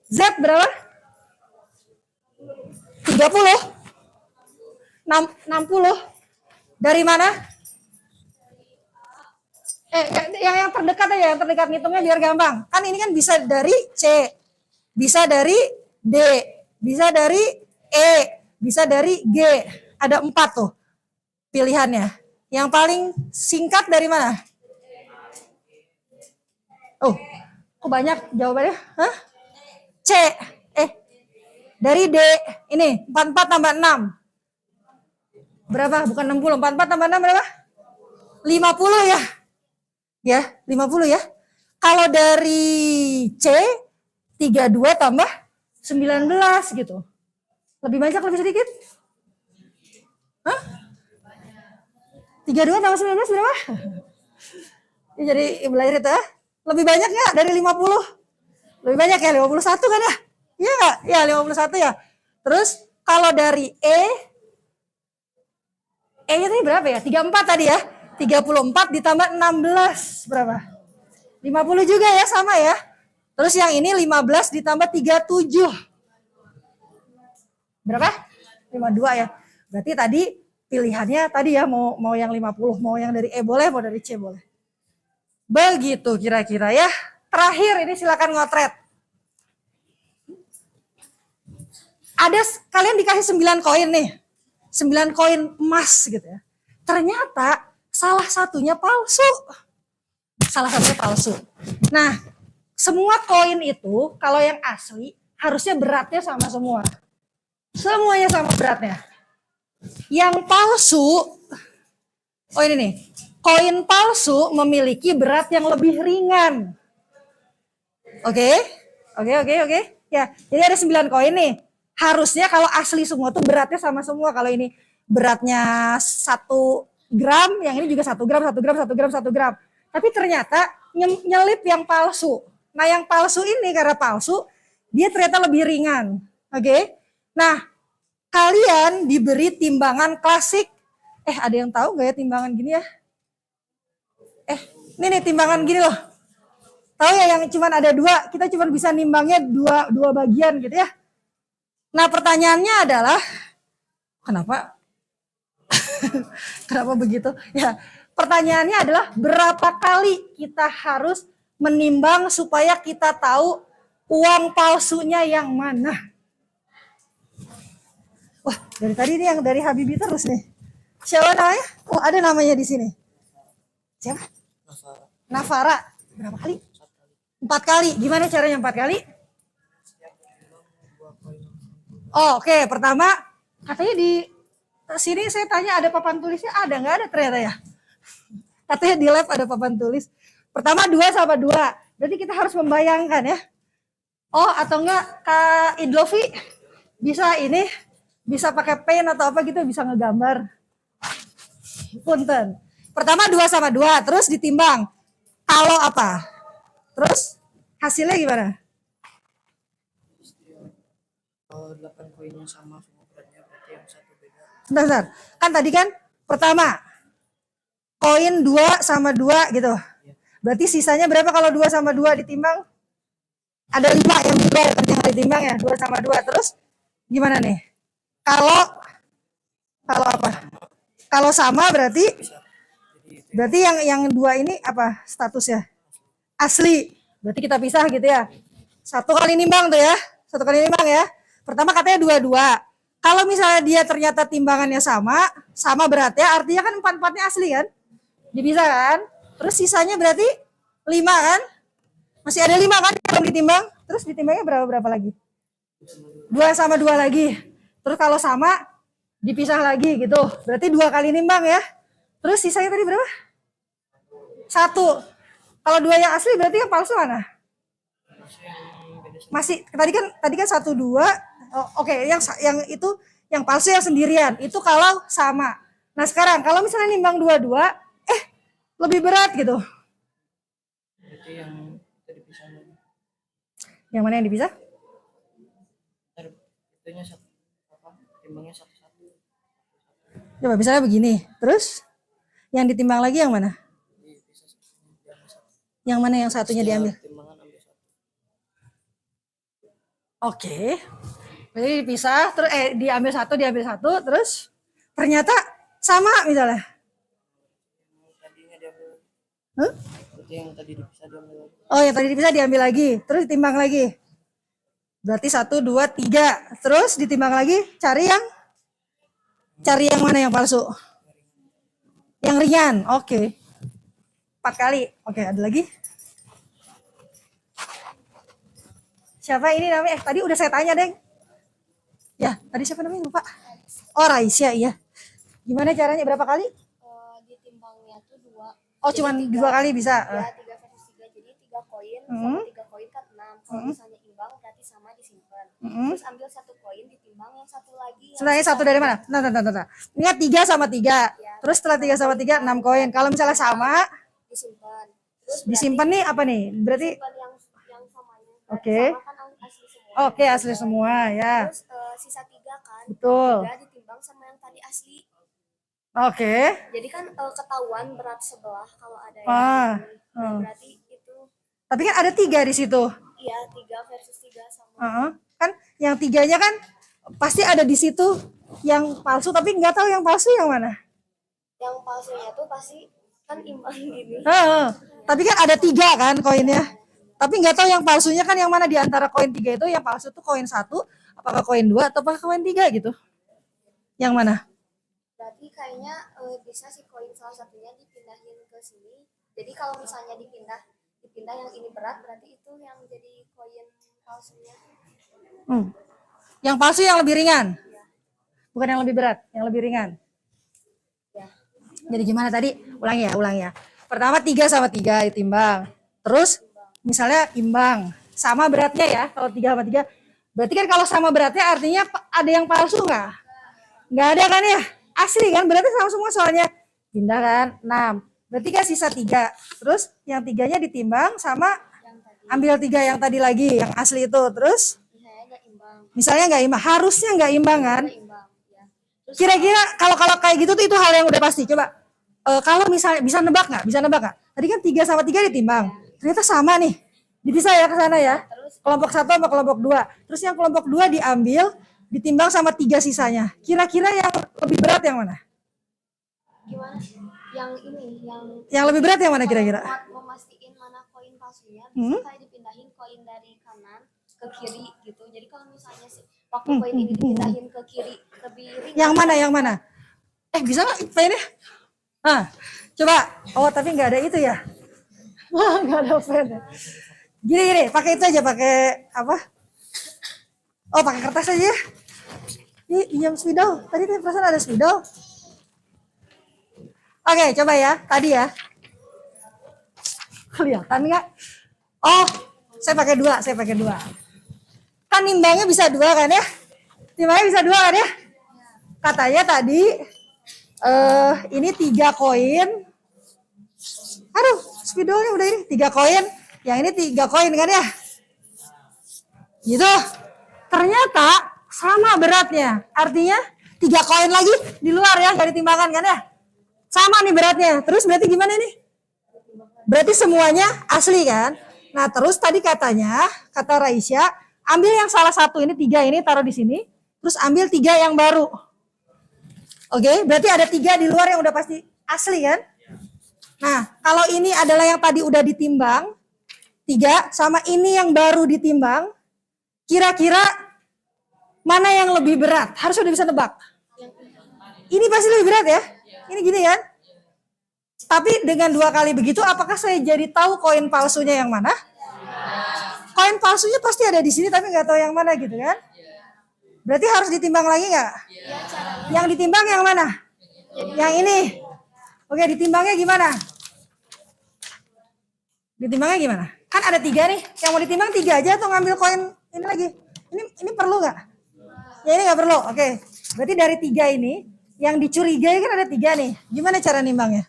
Z berapa? 30. 60. Dari mana? Yang terdekat aja, yang terdekat ngitungnya biar gampang. Kan ini kan bisa dari C, bisa dari D, bisa dari E, bisa dari G. Ada 4 tuh pilihannya. Yang paling singkat dari mana? Oh, kok banyak jawabannya? C. Dari D. Ini 44 tambah 6. Berapa? Bukan 60. 44 tambah 6 berapa? 50 ya. Ya, 50 ya. Kalau dari C 32 tambah 19 gitu. Lebih banyak lebih sedikit? 32 tambah 19 berapa? Ya, jadi belajar itu ya. Lebih banyak nggak dari 50? Lebih banyak ya, 51 kan ya? Iya nggak? Ya 51 ya. Terus kalau dari E-nya tadi berapa ya? 34 tadi ya. 34 ditambah 16 berapa? 50 juga ya, sama ya. Terus yang ini 15 ditambah 37. Berapa? 52 ya. Berarti tadi pilihannya tadi ya mau yang 50, mau yang dari E boleh, mau dari C boleh. Begitu kira-kira ya. Terakhir ini silakan ngotret. Kalian dikasih 9 koin nih. 9 koin emas gitu ya. Ternyata salah satunya palsu. Salah satunya palsu. Nah, semua koin itu kalau yang asli harusnya beratnya sama semua. Semuanya sama beratnya. Yang palsu, oh ini nih, koin palsu memiliki berat yang lebih ringan. Oke. Ya, jadi ada 9 koin nih. Harusnya kalau asli semua tuh beratnya sama semua. Kalau ini beratnya 1 gram, yang ini juga 1 gram, 1 gram, 1 gram, 1 gram. Tapi ternyata nyelip yang palsu. Nah yang palsu ini karena palsu, dia ternyata lebih ringan. Oke. Nah, kalian diberi timbangan klasik. Ada yang tahu gak ya timbangan gini ya? Ini nih timbangan gini loh. Tahu ya yang cuma ada 2, kita cuma bisa nimbangnya dua bagian gitu ya. Nah pertanyaannya adalah, kenapa? Kenapa begitu? Ya, pertanyaannya adalah berapa kali kita harus menimbang supaya kita tahu uang palsunya yang mana? Wah, dari tadi nih yang dari Habibie terus nih. Siapa namanya? Oh, ada namanya di sini. Siapa? Navara. Berapa kali? 4 kali. Gimana caranya 4 kali? Oh, oke. Pertama, katanya di sini saya tanya ada papan tulisnya, ada nggak ada ternyata ya? Katanya di lab ada papan tulis. Pertama 2 sama 2. Berarti kita harus membayangkan ya. Oh, atau enggak Kak Idlovi bisa ini, bisa pakai pen atau apa gitu, bisa ngegambar. Punten. Pertama 2 sama 2, terus ditimbang. Kalau apa? Terus hasilnya gimana? Kalau 8 koinnya sama semua beratnya, berarti yang satu beda. Bentar. Kan tadi kan pertama koin 2 sama 2 gitu. Berarti sisanya berapa kalau 2 sama 2 ditimbang? Ada 5 yang ditimbang ya, 2 sama 2. Terus gimana nih? Kalau apa? Kalau sama berarti yang 2 ini apa statusnya? Asli. Berarti kita pisah gitu ya. 1 kali nimbang tuh ya. 1 kali nimbang ya. Pertama katanya 22. Kalau misalnya dia ternyata timbangannya sama beratnya, artinya kan 4-4-nya asli kan? Dipisah kan? Terus sisanya berarti 5 kan? Masih ada 5 kan yang ditimbang? Terus ditimbangnya berapa lagi? 2 sama 2 lagi. Terus kalau sama dipisah lagi gitu. Berarti 2 kali nimbang ya. Terus sisanya tadi berapa? 1. Kalau 2 yang asli berarti yang palsu mana? Masih tadi kan 1 2. Oke, yang itu yang palsu yang sendirian. Itu kalau sama. Nah, sekarang kalau misalnya nimbang 22, lebih berat gitu. Berarti yang itu dipisah lagi. Yang mana yang dipisah? Itunya timbangnya satu-satu. Coba misalnya begini. Terus yang ditimbang lagi yang mana? Yang mana yang satunya diambil? Timbangan ambil 1. Oke. Jadi dipisah, terus diambil 1, terus ternyata sama misalnya. Tadinya diambil. Huh? Berarti yang tadi dipisah diambil lagi. Oh, yang tadi dipisah diambil lagi, terus ditimbang lagi. Berarti 1, 2, 3. Terus ditimbang lagi, cari yang mana yang palsu? Yang ringan. Oke. 4 kali. Oke, ada lagi. Siapa ini namanya? Tadi udah saya tanya, Deng. Ya, tadi siapa namanya? Lupa. Oh, Raisya, iya. Gimana caranya? Berapa kali? Ditimbangnya tuh 2. Oh, cuma 2 kali bisa. Ya, 3 versus 3. Jadi 3 koin sama 3 koin kan 6. Kalau misalnya imbang berarti sama disimpan. Terus ambil 1 koin ditimbang yang 1 lagi. Sebenarnya 1 dari mana? Nah. Ingat 3 sama 3. Ya. Terus setelah 3 sama 3, 6 koin. Kalau misalnya sama, Disimpan. Terus disimpan nih apa nih? Berarti simpan yang samanya. Oke. Sama kan asli semua. Oke, asli semua ya. Terus sisa 3 kan. Betul. 3 ditimbang sama yang tadi asli. Oke. Jadi kan ketahuan berat sebelah kalau ada yang Ah, ini. Nah, berarti itu Tapi kan ada 3 di situ. iya 3 versus 3 sama. Heeh. Kan yang 3-nya kan pasti ada di situ yang palsu, tapi nggak tahu yang palsu yang mana. Yang palsunya tuh pasti kan imbang gini. Heeh. Tapi kan ada 3 kan koinnya. Tapi nggak tahu yang palsunya kan yang mana di antara koin 3 itu, yang palsu tuh koin 1, apakah koin 2 atau apakah koin 3 gitu. Yang mana? Berarti kayaknya bisa si koin salah satunya dipindahin ke sini. Jadi kalau misalnya dipindah yang ini berat, berarti itu yang jadi koin palsunya. Yang palsu yang lebih ringan. Bukan yang lebih berat, yang lebih ringan. Ya. Jadi gimana tadi? Ulang ya. Pertama 3 sama 3 ditimbang. Terus misalnya imbang. Sama beratnya ya, kalau 3 sama 3. Berarti kan kalau sama beratnya artinya ada yang palsu nggak? Nggak ada kan ya? Asli kan? Berarti sama semua soalnya. Pindah kan? 6. Berarti kan sisa 3. Terus yang 3-nya ditimbang sama ambil 3 yang tadi lagi, yang asli itu. Terus Misalnya nggak imbang. misalnya nggak imbang. Harusnya nggak imbang kan? Nggak imbang. Ya. Terus Kira-kira kalau kayak gitu tuh itu hal yang udah pasti. Coba kalau misalnya bisa nebak nggak? Bisa nebak nggak? Tadi kan 3 sama 3 ditimbang. Ternyata sama nih. Dipisah ya ke sana ya. terus Kelompok 1 sama kelompok 2. Terus yang kelompok 2 diambil, ditimbang sama 3 sisanya. Kira-kira yang lebih berat yang mana? gimana? Yang ini, Yang lebih berat yang mana kira-kira? mau mastiin mana koin palsunya, bisa kayak dipindahin koin dari kanan ke kiri gitu. Jadi kalau misalnya sih waktu koin ini dipindahin ke kiri lebih ringan. Yang mana? Yang mana? Bisa nggak pennya? Coba. Oh, tapi nggak ada itu ya? Wah, nggak ada pen. Gini, pakai itu aja, pakai apa? Oh, pakai kertas aja. Ini pinjam spidol. Tadi tuh perasaan ada spidol. Oke, coba ya. Tadi ya. Kelihatan nggak? Oh, saya pakai 2. Kan nimbangnya bisa 2 kan ya? Nimbangnya bisa 2 kan ya? Katanya tadi ini 3 koin. Aduh, spidolnya udah ini 3 koin. Yang ini 3 koin kan ya? Gitu. Ternyata sama beratnya. Artinya 3 koin lagi di luar ya, gak ditimbangan kan ya? Sama nih beratnya. Terus berarti gimana nih? Berarti semuanya asli kan? Nah, terus tadi kata Raisya, ambil yang salah satu ini 3 ini taruh di sini, terus ambil 3 yang baru. Oke, berarti ada 3 di luar yang udah pasti asli kan? Nah, kalau ini adalah yang tadi udah ditimbang, 3 sama ini yang baru ditimbang, kira-kira mana yang lebih berat? Harus udah bisa nebak. Ini pasti lebih berat ya? Ini gini kan? Tapi dengan 2 kali begitu, apakah saya jadi tahu koin palsunya yang mana? Koin palsunya pasti ada di sini, tapi nggak tahu yang mana gitu kan? Berarti harus ditimbang lagi nggak? Yang ditimbang yang mana? Yang ini. Oke, ditimbangnya gimana? Ditimbangnya gimana? Kan ada 3 nih. Yang mau ditimbang 3 aja atau ngambil koin ini lagi? Ini perlu nggak? Ya ini nggak perlu. Oke. Berarti dari 3 ini, yang dicurigai kan ada 3 nih. Gimana cara nimbangnya?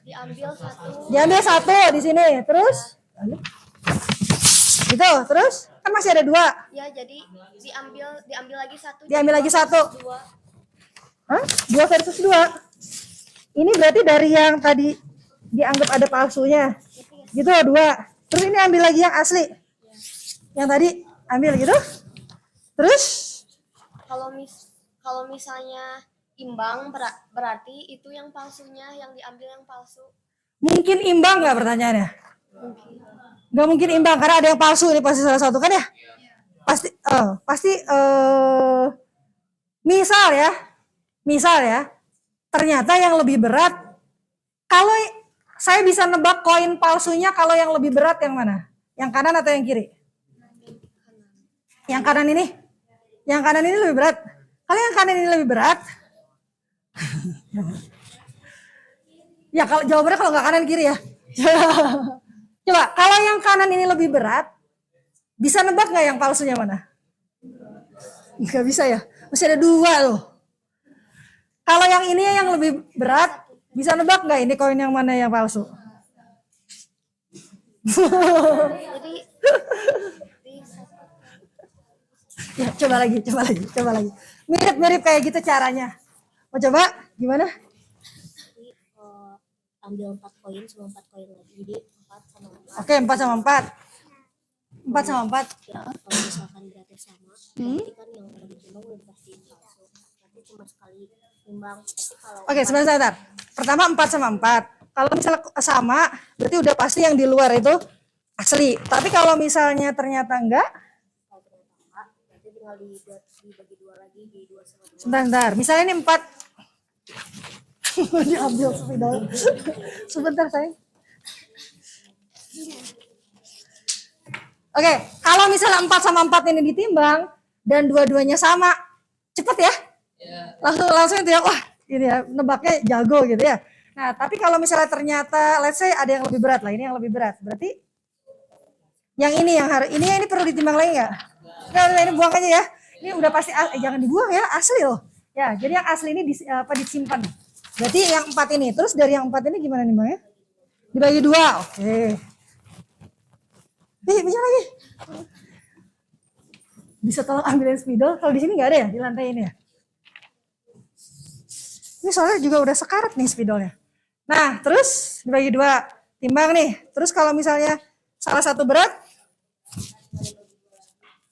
Diambil 1 di sini. Terus? Gitu. Terus? Kan masih ada 2. Ya, jadi diambil lagi 1. Diambil lagi 1. 2. Hah? 2 versus 2. Ini berarti dari yang tadi dianggap ada palsunya. Gitu 2. Terus ini ambil lagi yang asli. Yang tadi ambil gitu. Terus Kalau misalnya imbang berarti itu yang palsunya, yang diambil yang palsu. mungkin imbang nggak pertanyaannya? Nggak mungkin imbang karena ada yang palsu, ini pasti salah satu kan ya? Pasti misal ya, ternyata yang lebih berat, kalau saya bisa nebak koin palsunya, kalau yang lebih berat yang mana? Yang kanan atau yang kiri? Yang kanan ini? Yang kanan ini lebih berat. Kalau yang kanan ini lebih berat, ya kalau jawabannya kalau nggak kanan kiri ya. Coba, kalau yang kanan ini lebih berat, bisa nebak nggak yang palsunya mana? Nggak bisa ya, masih ada 2 loh. Kalau yang ini yang lebih berat, bisa nebak nggak ini koin yang mana yang palsu? Jadi Ya, coba lagi. Mirip-mirip kayak gitu caranya. Mau coba? Gimana? jadi ambil 4 koin sama 4 koin lagi, jadi 4 sama 4. Oke, 4 sama 4. 4 sama 4. Ya, kalau misalkan beratnya sama, berarti kan yang udah ditimbang udah pasti palsu. Berarti cuma sekali timbang. Tapi kalau Oke, sebentar. Pertama 4 sama 4. Kalau misalnya sama, berarti udah pasti yang di luar itu asli. Tapi kalau misalnya ternyata enggak, kalau ternyata enggak, berarti tinggal dibuat dibagi 2 lagi, di 2 sama 2. sebentar. Misalnya ini 4. Diambil spidol. Sebentar, sayang. Oke, kalau misalnya 4 sama 4 ini ditimbang dan dua-duanya sama, cepet ya? Langsung itu ya, wah ini ya, nebaknya jago gitu ya. Nah, tapi kalau misalnya ternyata, let's say ada yang lebih berat lah, ini yang lebih berat, berarti yang ini yang harus, ini perlu ditimbang lagi nggak? Nggak, ini buang aja ya. Ini udah pasti, jangan dibuang ya, asli loh. Ya, jadi yang asli ini disimpan. Berarti yang 4 ini, terus dari yang 4 ini gimana nih Bang ya? Dibagi 2, oke. Bisa lagi. Bisa tolong ambilin spidol, kalau di sini nggak ada ya, di lantai ini ya? Ini soalnya juga udah sekarat nih spidolnya. Nah, terus dibagi 2, timbang nih. Terus kalau misalnya salah satu berat,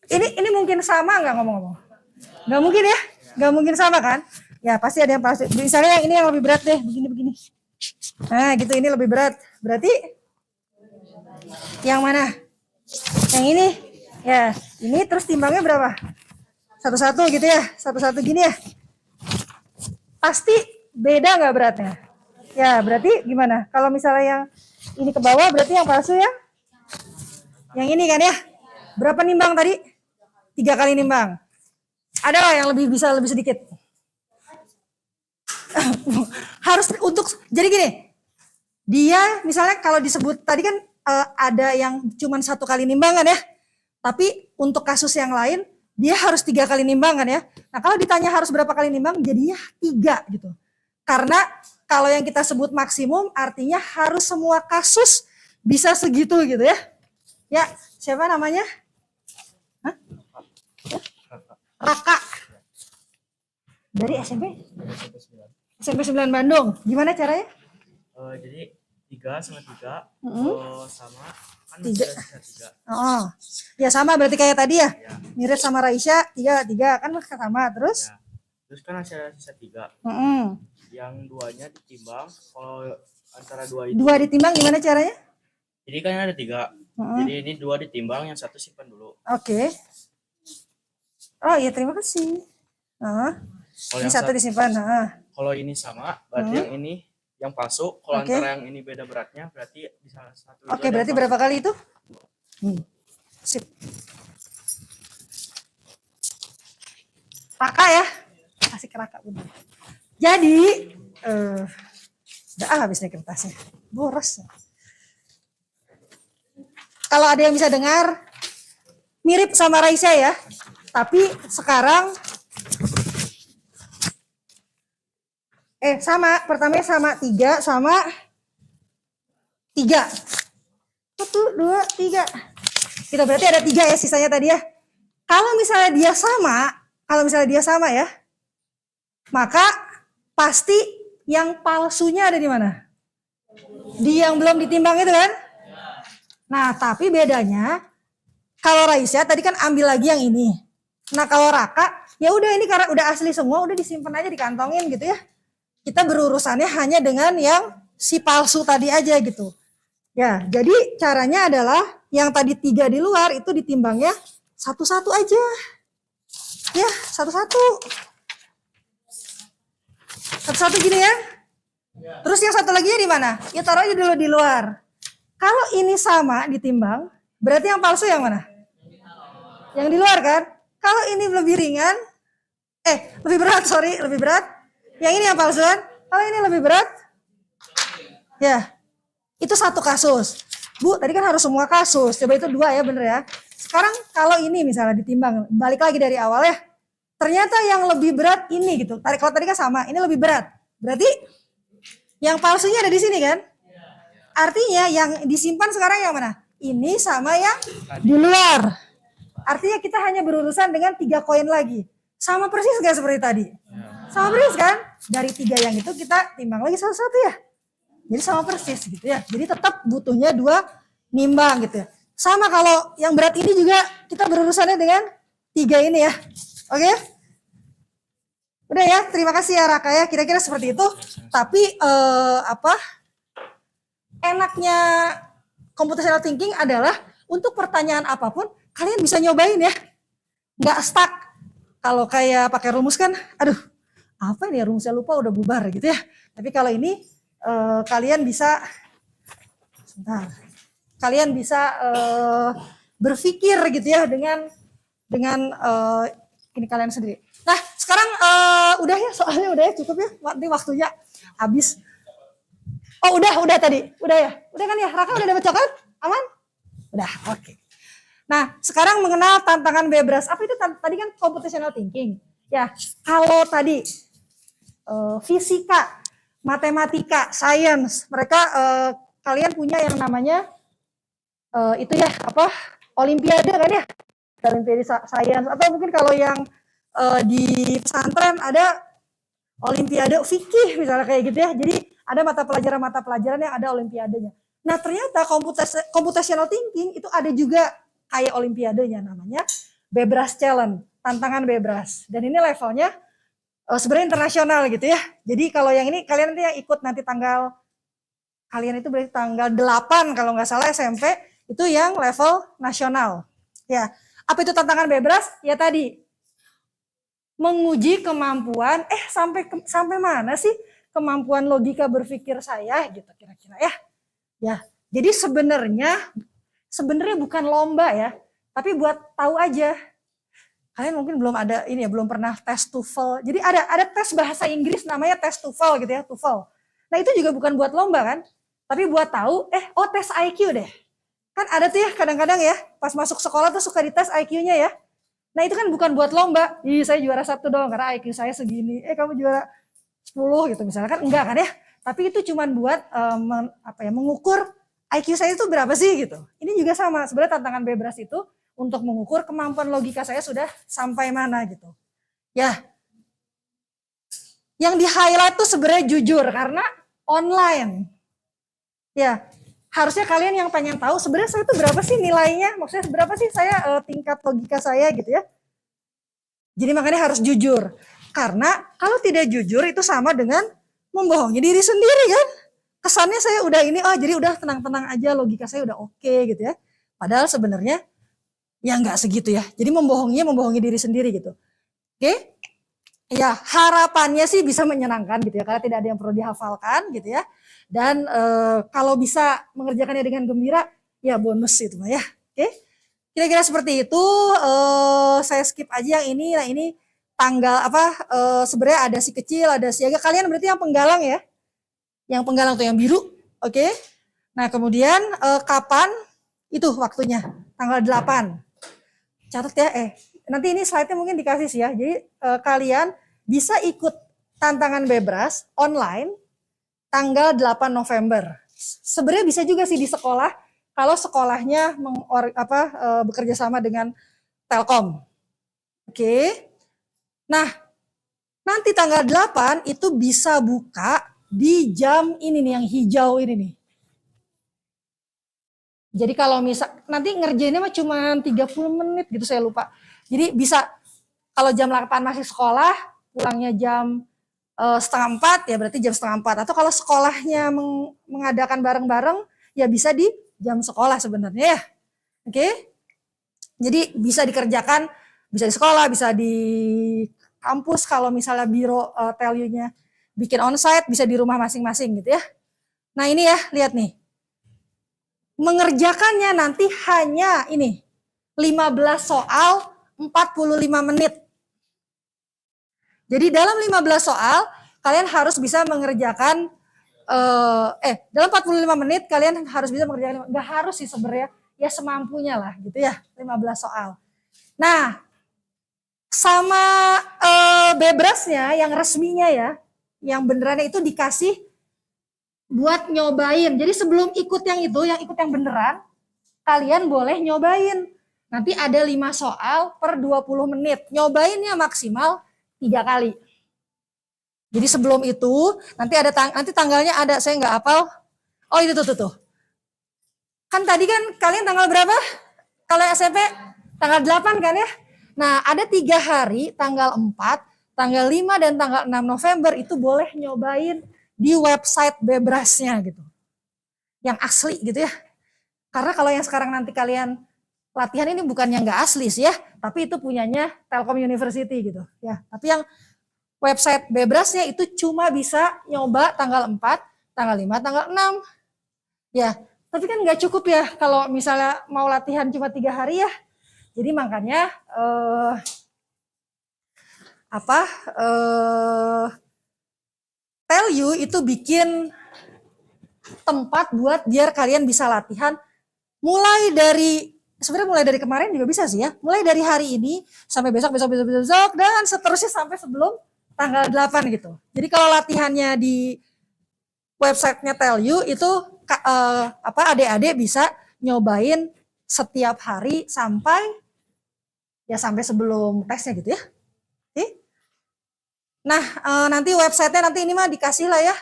ini mungkin sama nggak ngomong-ngomong? Nggak mungkin ya? Nggak mungkin sama kan? Ya pasti ada yang pasti. Misalnya yang ini yang lebih berat deh, begini. Nah gitu, ini lebih berat. Berarti yang mana? Yang ini? Ya, ini terus timbangnya berapa? Satu-satu gitu ya? Satu-satu gini ya? Pasti beda nggak beratnya? Ya berarti gimana? Kalau misalnya yang ini ke bawah berarti yang palsu ya? Yang ini kan ya? Berapa nimbang tadi? 3 kali nimbang. Ada lah yang bisa lebih sedikit. Harus untuk, jadi gini. Dia misalnya kalau disebut tadi kan ada yang cuma 1 kali nimbangan ya. Tapi untuk kasus yang lain dia harus 3 kali nimbangan ya. Nah kalau ditanya harus berapa kali nimbang, jadinya 3 gitu. Karena kalau yang kita sebut maksimum artinya harus semua kasus bisa segitu gitu ya. Ya, siapa namanya? Hah? Raka. Dari SMP? SMP 9 Bandung. Gimana caranya? Jadi 3 sama 3 sama kan 3. sisa 3. Oh. Ya sama berarti kayak tadi ya. Ya. Mirip sama Raisya, 3 kan sama terus. Ya. Terus kan hasil sisa 3. Yang 2-nya ditimbang, kalau antara 2 itu 2 ditimbang gimana caranya? jadi kan ada 3. Jadi ini 2 ditimbang, yang 1 simpan dulu. Oke. Oh iya, terima kasih. Kalau Ini yang 1 disimpan. Kalau ini sama, berarti yang ini yang palsu. Kalau Oke. antara yang ini beda beratnya, berarti di salah satu itu Oke, ada berarti yang berapa palsu. kali itu? Sip. Raka ya. Kasih ke Raka bener. Jadi, udah habis nih kertasnya. Boros. Kalau ada yang bisa dengar, mirip sama Raisya ya. Tapi sekarang sama, pertamanya sama 3 sama 3. 1, 2, 3. Kita berarti ada 3 ya sisanya tadi ya. Kalau misalnya dia sama ya, maka pasti yang palsunya ada di mana? Di yang belum ditimbang itu kan? Nah, tapi bedanya kalau Raisya tadi kan ambil lagi yang ini. Nah, kalau Raka ya udah, ini karena udah asli semua, udah disimpan aja, dikantongin gitu ya. Kita berurusannya hanya dengan yang si palsu tadi aja gitu. Ya, jadi caranya adalah yang tadi 3 di luar itu ditimbangnya satu-satu aja. Ya, satu-satu. Satu-satu gini ya. Terus yang satu lagi di mana? Ya taruh aja dulu di luar. Kalau ini sama ditimbang, berarti yang palsu yang mana? Yang di luar kan? Kalau ini lebih ringan, lebih berat. Yang ini yang palsu kan? Kalau ini lebih berat, ya itu 1 kasus. Bu, tadi kan harus semua kasus. Coba itu 2 ya, bener ya. Sekarang kalau ini misalnya ditimbang, balik lagi dari awal ya. Ternyata yang lebih berat ini gitu. Kalau tadi kan sama, ini lebih berat. Berarti yang palsunya ada di sini kan? Artinya yang disimpan sekarang yang mana? Ini sama yang di luar. Artinya kita hanya berurusan dengan 3 koin lagi. Sama persis gak seperti tadi? Sama persis kan? Dari 3 yang itu kita timbang lagi satu-satu ya. Jadi sama persis gitu ya. Jadi tetap butuhnya 2 nimbang gitu ya. Sama kalau yang berat ini juga kita berurusannya dengan 3 ini ya. Oke? Udah ya, terima kasih ya Raka ya. Kira-kira seperti itu. Tapi enaknya computational thinking adalah untuk pertanyaan apapun kalian bisa nyobain ya. Nggak stuck. Kalau kayak pakai rumus kan, aduh, apa ini ya rumusnya lupa udah bubar gitu ya. Tapi kalau ini kalian bisa sebentar. Kalian bisa berpikir gitu ya dengan ini kalian sendiri. Nah, sekarang udah ya, soalnya udah ya, cukup ya. Nanti waktunya habis. Oh, udah tadi. Udah ya. Udah kan ya? Raka udah dapat coklat? Aman? Udah, oke. Nah, sekarang mengenal tantangan bebras. Apa itu tadi kan computational thinking. Ya, kalau tadi fisika, matematika, sains, mereka kalian punya yang namanya itu ya, olimpiade kan ya? Olimpiade sains, atau mungkin kalau yang di pesantren ada olimpiade fikih misalnya kayak gitu ya. Jadi ada mata pelajaran yang ada olimpiadenya. Nah, ternyata computational thinking itu ada juga kayak olimpiadenya, namanya Bebras Challenge, tantangan Bebras. Dan ini levelnya sebenarnya internasional gitu ya. Jadi kalau yang ini kalian nanti yang ikut nanti kalian itu berarti tanggal 8 kalau nggak salah SMP, itu yang level nasional. Ya, apa itu tantangan Bebras? Ya tadi menguji kemampuan sampai mana sih kemampuan logika berpikir saya gitu kira-kira ya. Ya, jadi sebenarnya bukan lomba ya, tapi buat tahu aja. Kalian mungkin belum ada ini ya, belum pernah tes TOEFL. Jadi ada tes bahasa Inggris namanya tes TOEFL gitu ya, TOEFL. Nah, itu juga bukan buat lomba kan, tapi buat tahu tes IQ deh. Kan ada tuh ya kadang-kadang ya, pas masuk sekolah tuh suka dites IQ-nya ya. Nah, itu kan bukan buat lomba. Ih, saya juara 1 dong karena IQ saya segini. Kamu juara 10 gitu misalnya kan, enggak kan ya. Tapi itu cuman buat mengukur IQ saya itu berapa sih gitu. Ini juga sama, sebenarnya tantangan Bebras itu untuk mengukur kemampuan logika saya sudah sampai mana gitu. Ya, yang di highlight tuh sebenarnya jujur karena online. Ya, harusnya kalian yang pengen tahu sebenarnya saya itu berapa sih nilainya, maksudnya berapa sih saya tingkat logika saya gitu ya. Jadi makanya harus jujur. Karena kalau tidak jujur itu sama dengan membohongi diri sendiri kan. Kesannya saya udah ini, jadi udah tenang-tenang aja, logika saya udah oke gitu ya. Padahal sebenarnya ya nggak segitu ya. Jadi membohongi diri sendiri gitu. Oke? Ya harapannya sih bisa menyenangkan gitu ya, karena tidak ada yang perlu dihafalkan gitu ya. Dan kalau bisa mengerjakannya dengan gembira, ya bonus itu mah ya. Oke? Kira-kira seperti itu. Saya skip aja yang ini. Nah, ini tanggal sebenarnya ada si kecil, ada si agak. Kalian berarti yang penggalang ya? Yang penggalang tuh yang biru, oke? Nah, kemudian kapan? Itu waktunya, tanggal 8. Catat ya, nanti ini slide-nya mungkin dikasih sih ya. Jadi kalian bisa ikut tantangan Bebras online tanggal 8 November. Sebenarnya bisa juga sih di sekolah, kalau sekolahnya bekerja sama dengan Telkom. Oke. Nah, nanti tanggal 8 itu bisa buka di jam ini nih, yang hijau ini nih. Jadi kalau nanti ngerjainnya mah cuma 30 menit gitu, saya lupa. Jadi bisa kalau jam 8 masih sekolah, pulangnya jam 3:30 ya berarti jam 3:30. Atau kalau sekolahnya mengadakan bareng-bareng ya bisa di jam sekolah sebenarnya ya. Oke? Jadi bisa dikerjakan, bisa di sekolah, bisa di kampus, kalau misalnya biro tell-nya bikin onsite, bisa di rumah masing-masing gitu ya. Nah ini ya, lihat nih. Mengerjakannya nanti hanya ini, 15 soal, 45 menit. Jadi dalam 15 soal, kalian harus bisa mengerjakan, dalam 45 menit kalian harus bisa mengerjakan, nggak harus sih sebenarnya, ya semampunya lah gitu ya, 15 soal. Nah, sama Bebrasnya yang resminya ya, yang benerannya itu dikasih buat nyobain. Jadi sebelum ikut yang itu, yang ikut yang beneran, kalian boleh nyobain. Nanti ada 5 soal per 20 menit. Nyobainnya maksimal 3 kali. Jadi sebelum itu nanti ada nanti tanggalnya ada, saya nggak hafal. Oh itu tuh. Kan tadi kan kalian tanggal berapa? Kalau SMP tanggal 8 kan ya? Nah ada 3 hari, tanggal 4, tanggal 5 dan tanggal 6 November itu boleh nyobain di website Bebrasnya gitu. Yang asli gitu ya. Karena kalau yang sekarang nanti kalian latihan ini bukan yang nggak asli sih ya, tapi itu punyanya Telkom University gitu ya. Tapi yang website Bebrasnya itu cuma bisa nyoba tanggal 4, tanggal 5, tanggal 6. Ya, tapi kan nggak cukup ya kalau misalnya mau latihan cuma 3 hari ya. Jadi makanya Tell You itu bikin tempat buat biar kalian bisa latihan mulai dari kemarin juga bisa sih ya. Mulai dari hari ini sampai besok dan seterusnya sampai sebelum tanggal 8 gitu. Jadi kalau latihannya di websitenya Tell You itu adik-adik bisa nyobain setiap hari sampai sebelum tesnya gitu ya. Oke. Nah, nanti websitenya nanti ini mah dikasih lah ya.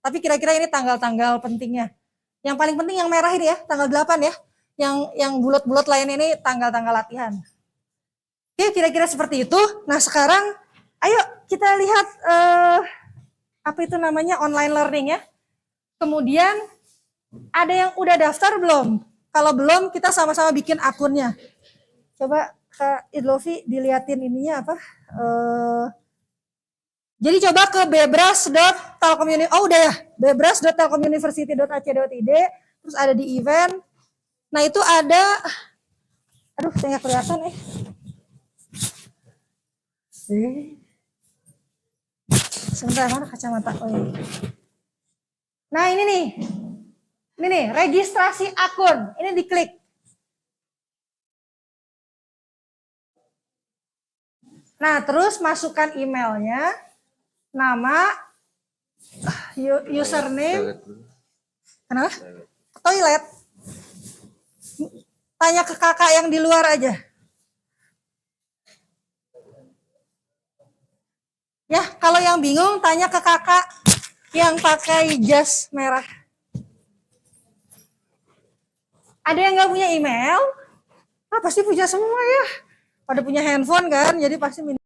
Tapi kira-kira ini tanggal-tanggal pentingnya. Yang paling penting yang merah ini ya, tanggal 8 ya. Yang bulat-bulat lain ini tanggal-tanggal latihan. Oke, kira-kira seperti itu. Nah, sekarang ayo kita lihat apa itu namanya online learning ya. Kemudian ada yang udah daftar belum? Kalau belum, kita sama-sama bikin akunnya. Coba Kak Idlovi diliatin ininya apa? Jadi coba ke bebras.telkomuniversity, udah ya, bebras.telkomuniversity.ac.id, terus ada di event. Nah itu ada, aduh saya nggak kelihatan sebentar, mana kacamata? Oh, iya. Nah ini nih, registrasi akun, ini diklik. Nah terus masukkan emailnya. Nama, username, kenapa? Toilet. Tanya ke kakak yang di luar aja. Ya, kalau yang bingung tanya ke kakak yang pakai jas merah. Ada yang nggak punya email? Pasti punya semua ya. Pada punya handphone kan, jadi pasti